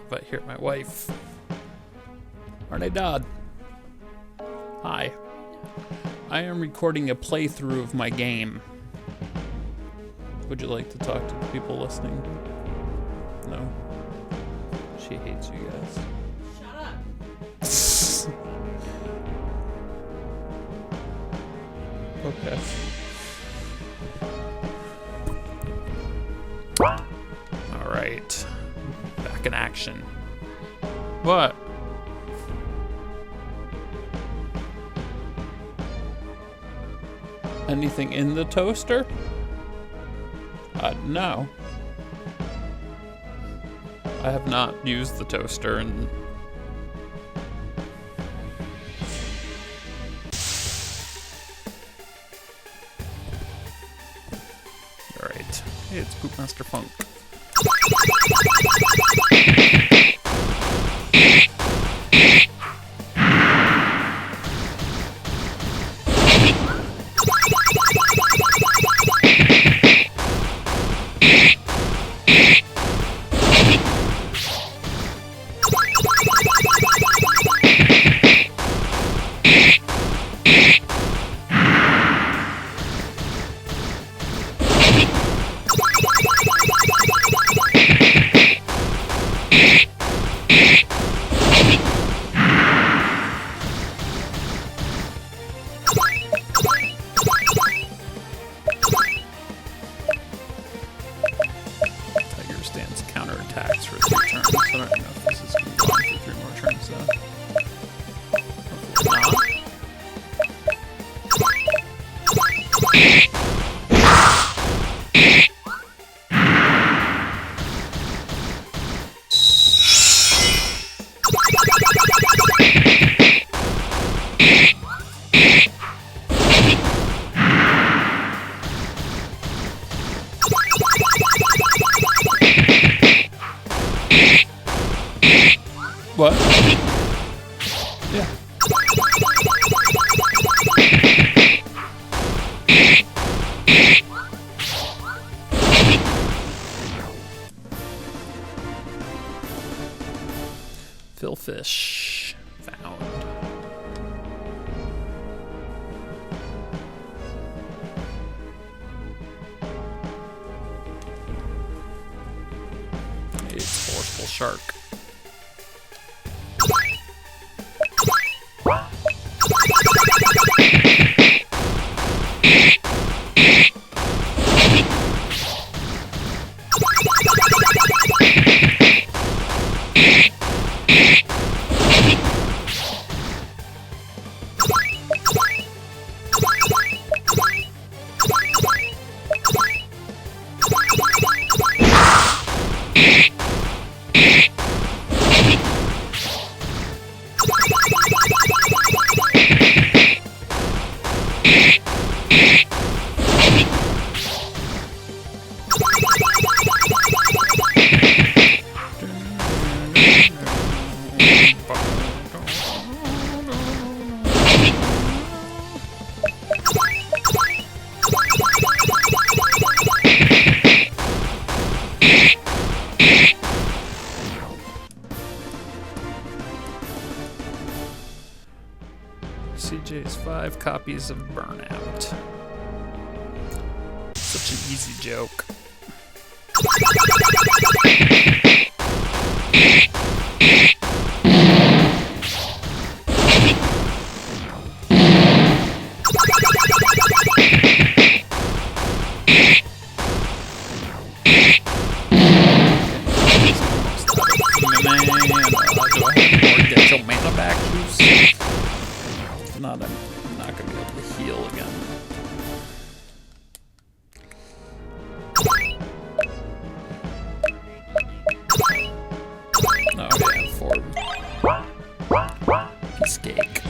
A: If I hear my wife. Arne Dodd. Hi. I am recording a playthrough of my game. Would you like to talk to the people listening? No? She hates you guys.
B: Shut up.
A: Okay. Alright. Back in action. What? Anything in the toaster? No. I have not used the toaster and alright. Hey, it's Poopmaster Funk. Counterattacks for 3 turns. I don't know if this is going to go on for 3 more turns though. Hopefully What? Yeah. Philfish found. little shark. CJ's 5 copies of Burnout. Such an easy joke. Get your mana back, juice. If not, I'm not gonna be able to heal again. Oh yeah, 4. Piece cake.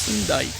A: Indict.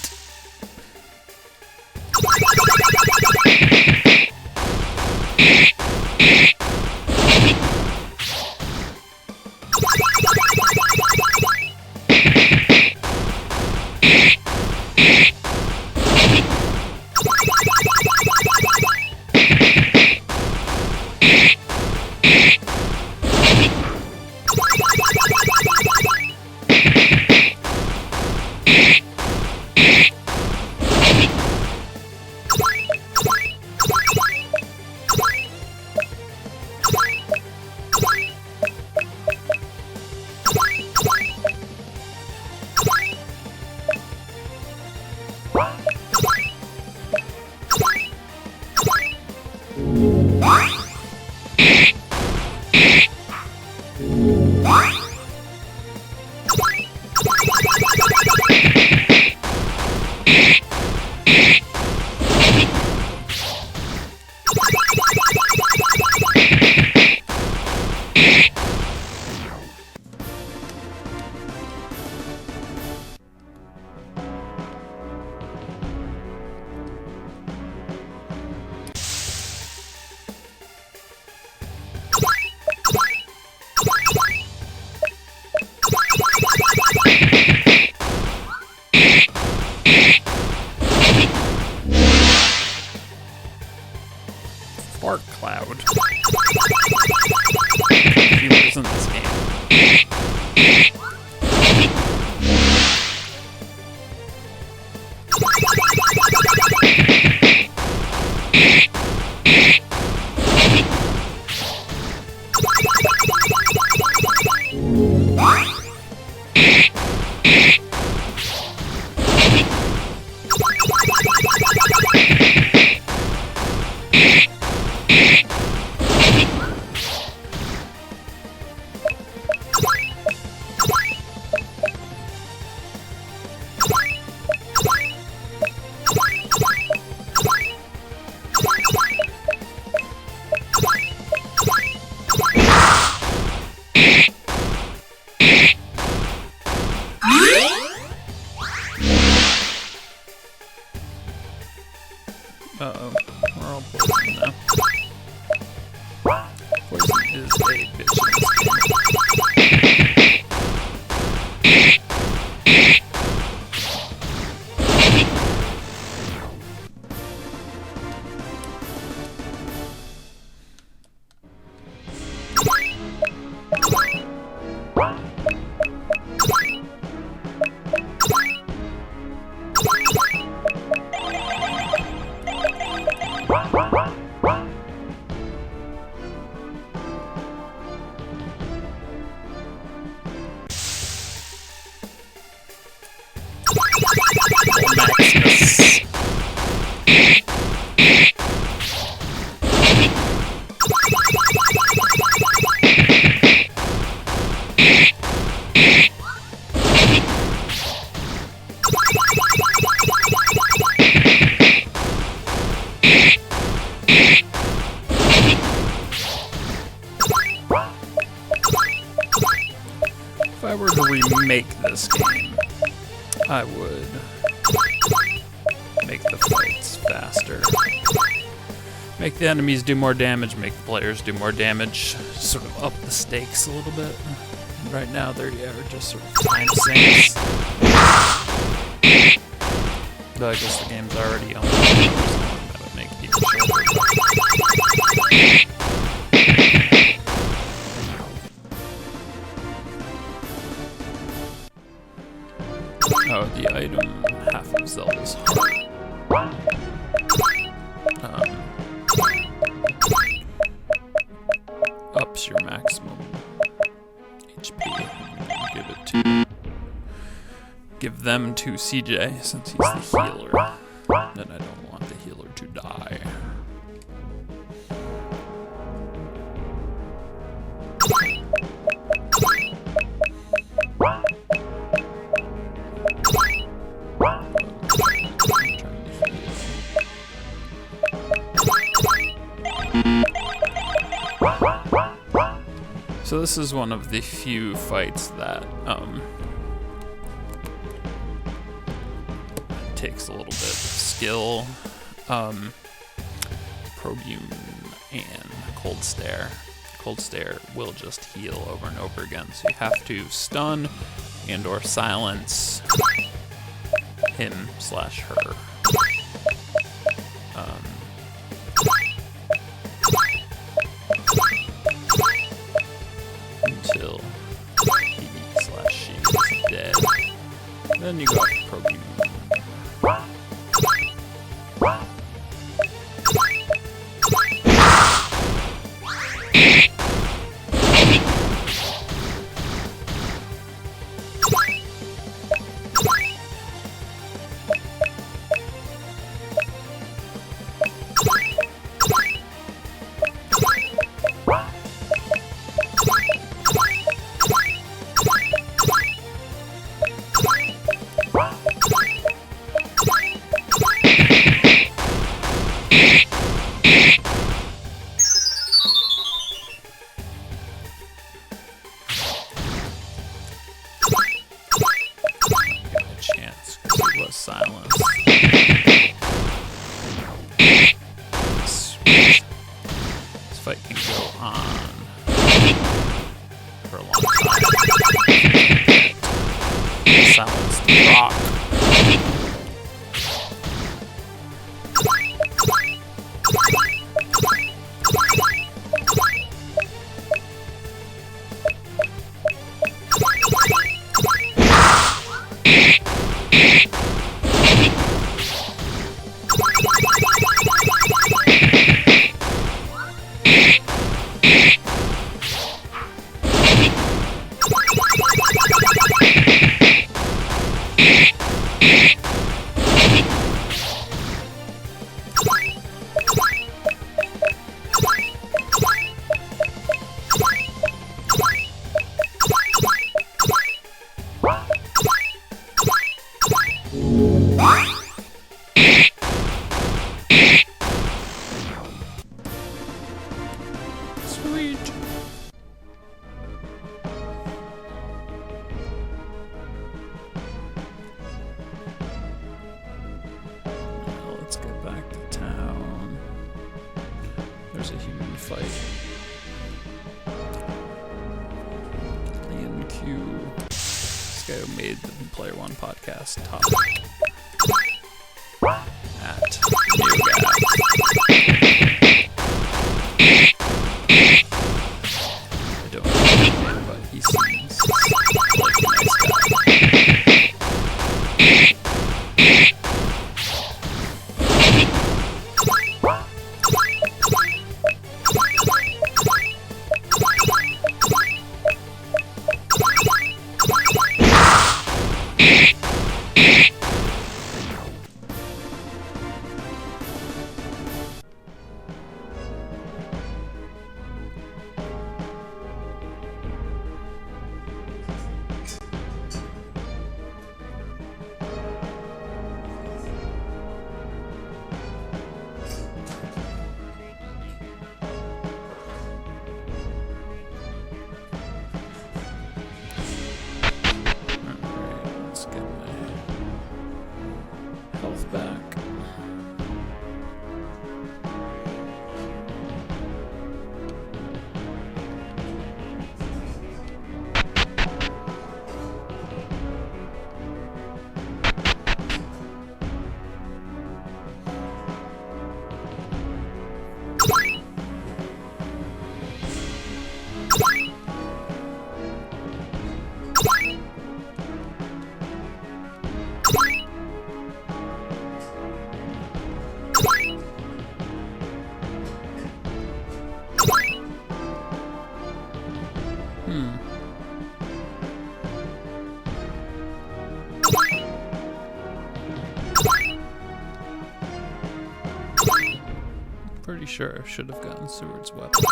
A: make this game, I would make the fights faster. Make the enemies do more damage, make the players do more damage, sort of up the stakes a little bit. Right now they're just sort of time sinks. Though I guess the game's already on. That would make it even shorter. Oh, the item half of Zelda's heart. Ups your maximum HP. Give them to CJ since he's the healer. And I don't want the healer to die. So this is one of the few fights that takes a little bit of skill. Probune and Cold Stare. Cold Stare will just heal over and over again, so you have to stun and or silence him/her. Until he/she is dead. Then you go after Probune. Silence. Sweet. This fight can go on for a long time. Silence the rock. Sweet. Now let's get back to town. There's a human fight. Ian Q. This guy who made the Player One podcast topic. At NeoGAF. I don't know him, but he seems like a nice guy. health back. Pretty sure I should have gotten Seward's weapon.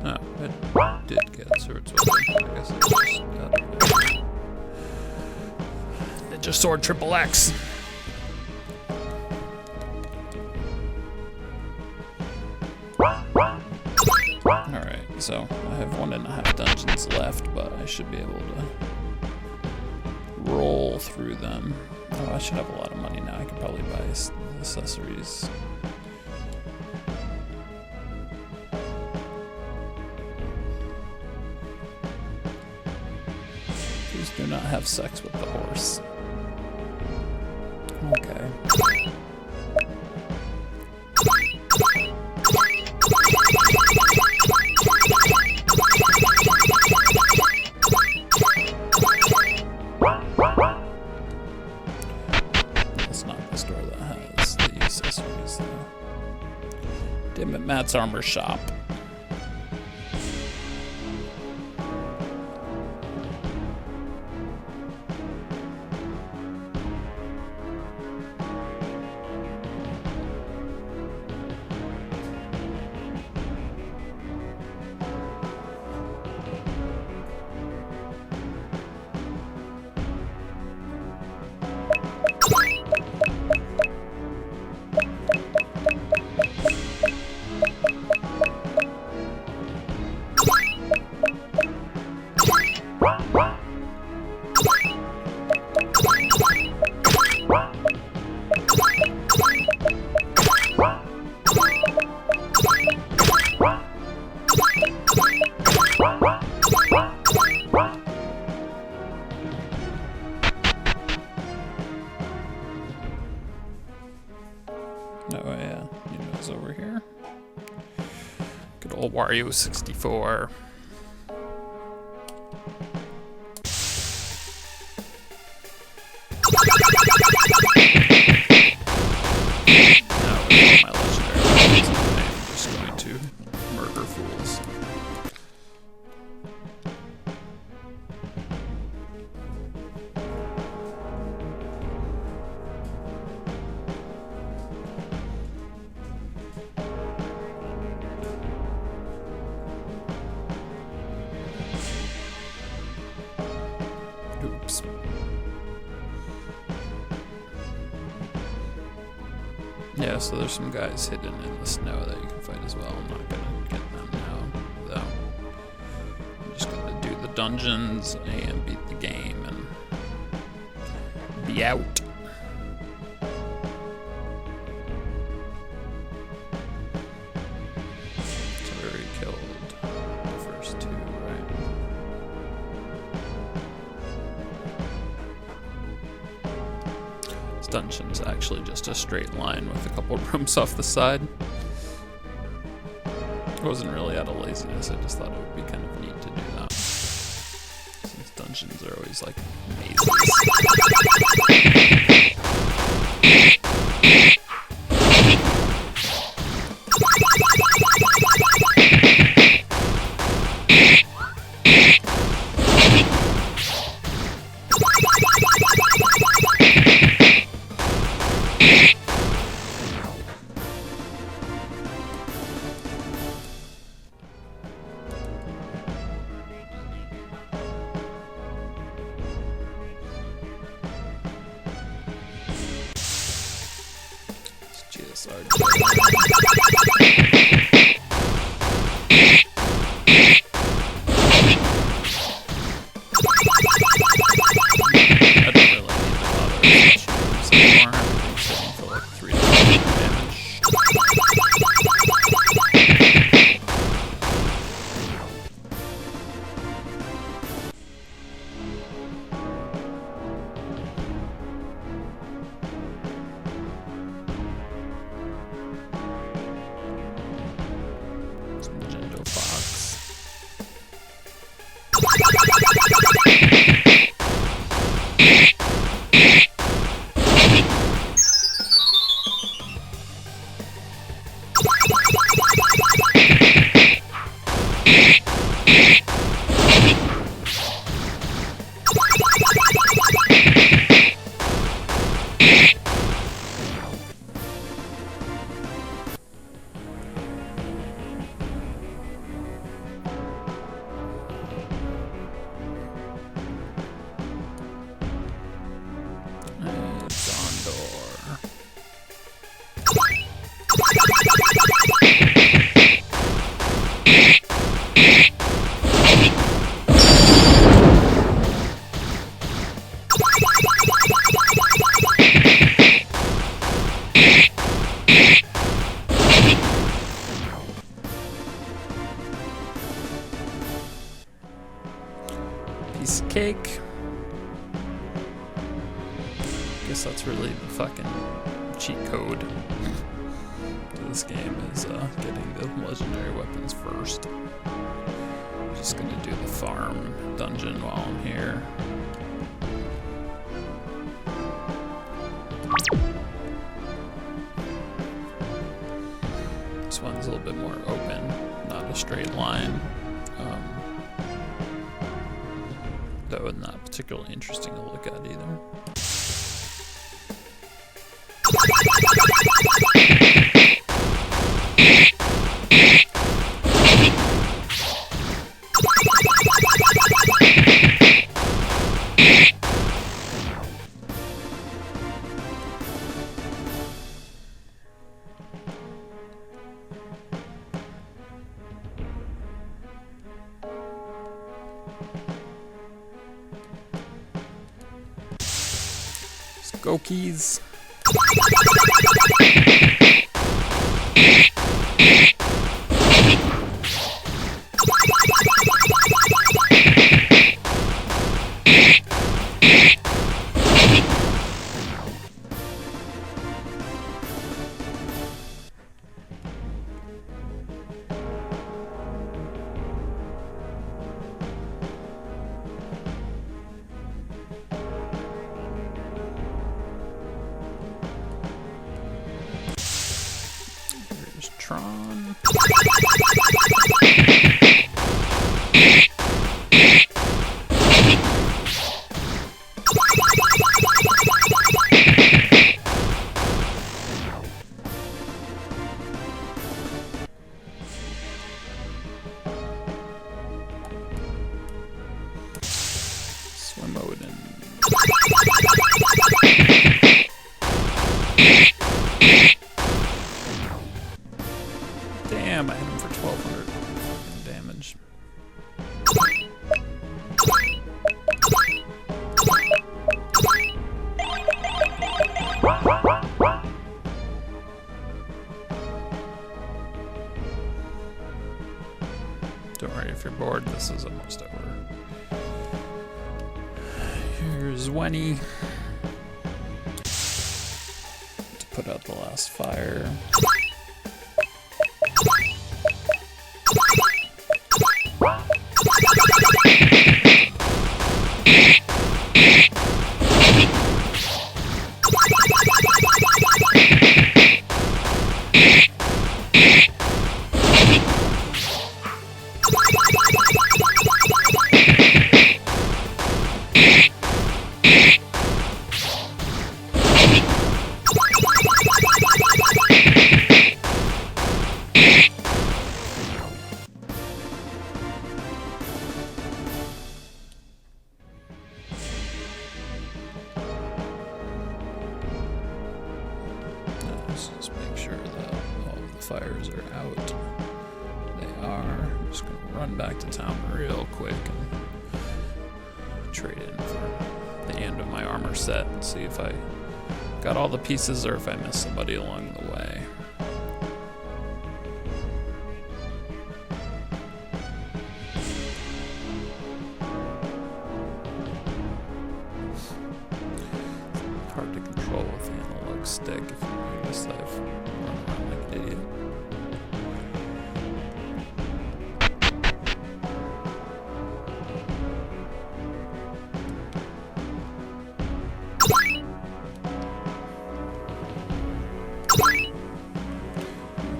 A: Oh, I did get Seward's weapon. I guess I just got it. Ninja Sword Triple X. So I have 1.5 dungeons left, but I should be able to roll through them. Oh, I should have a lot of money now. I could probably buy accessories. Please do not have sex with the horse. Okay. Matt's Armor Shop. Over here. Good old Wario 64. Now with all my legendary weapons, I'm just going to murder fools. Oops. Yeah, so there's some guys hidden in the snow that you can fight as well. I'm not gonna get them now, though. I'm just gonna do the dungeons and beat the game and be out. So we already killed the first two, right? This dungeon's actually just a straight line with a couple rooms off the side. It wasn't really out of laziness, I just thought it would be kind of neat to do that. Since dungeons are always like mazes. Sergeant. I don't really need to bother with special moves anymore. Everything's hitting for like 3 to 4 damage. Some Gendo Fox. Piece of cake. Guess that's really the fucking cheat code to this game is getting the legendary weapons first. I'm just gonna do the farm dungeon while I'm here. This one's a little bit more open, not a straight line. Though not particularly interesting to look at either. Go keys. Tron. Swim mode and damn, I hit him for 1200 fucking damage. Don't worry if you're bored, this is almost over. Here's Wenny to put out the last fire. Let's just make sure fires are out. They are. I'm just gonna run back to town real quick and trade in for the end of my armor set and see if I got all the pieces or if I missed somebody along the way. Hard to control with the analog stick if you notice I've run around like an idiot.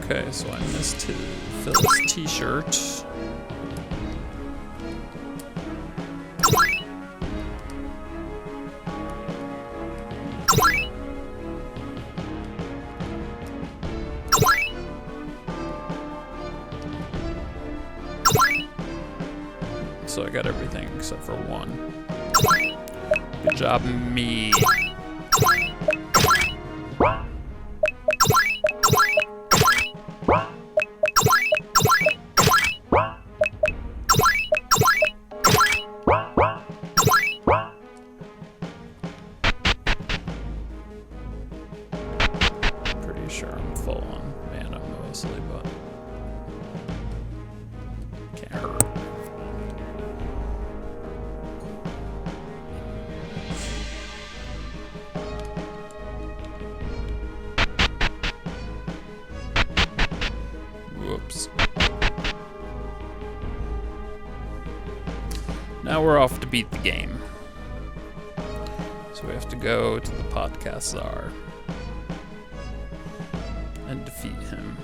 A: Okay, so I missed Phil's t-shirt. So I got everything except for one. Good job, me. Pretty sure I'm full on mana mostly, but can't hurt. Whoops. Now we're off to beat the game. So we have to go to the podcast czar and defeat him.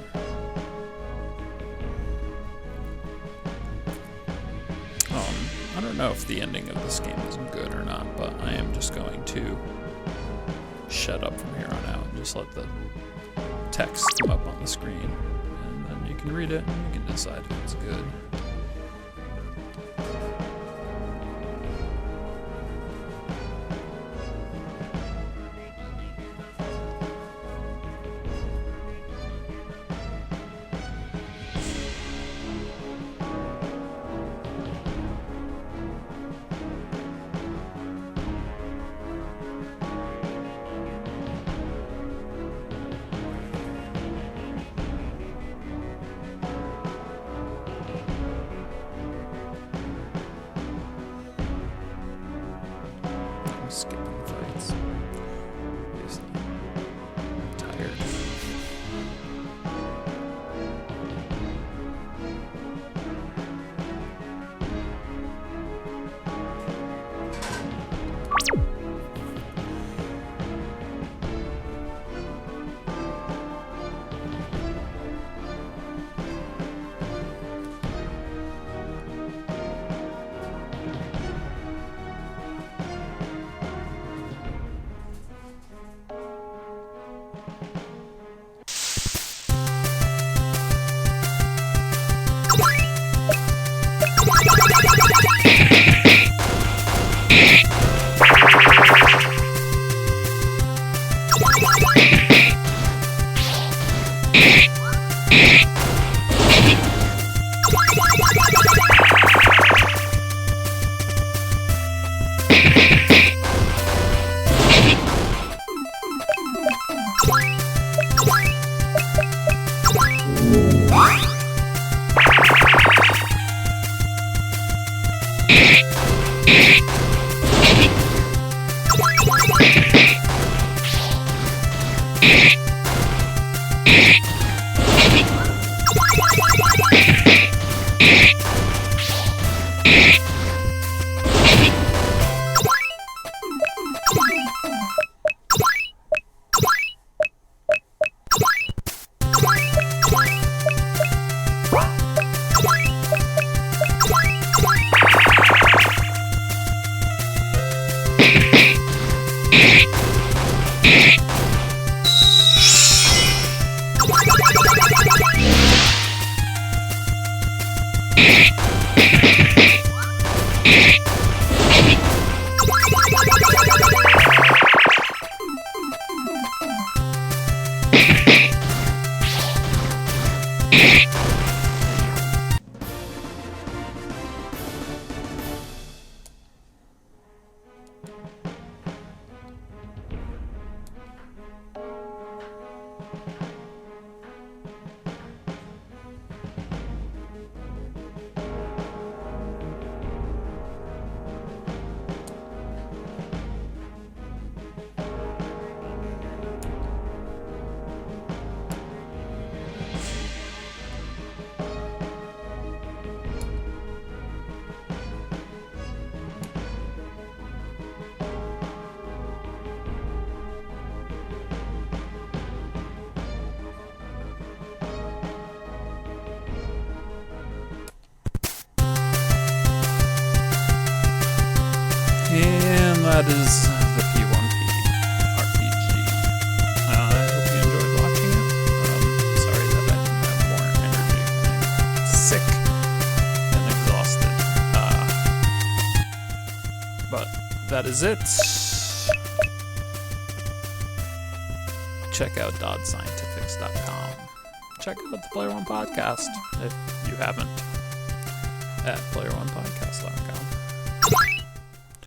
A: I don't know if the ending of this game is good or not, but I am just going to shut up from here on out and just let the text come up on the screen. And then you can read it and you can decide if it's good. that is the P1P RPG. I hope you enjoyed watching it. Sorry that I didn't have more energy. I'm sick and exhausted. But that is it. Check out doddscientifics.com. Check out the Player One Podcast if you haven't at playeronepodcast.com.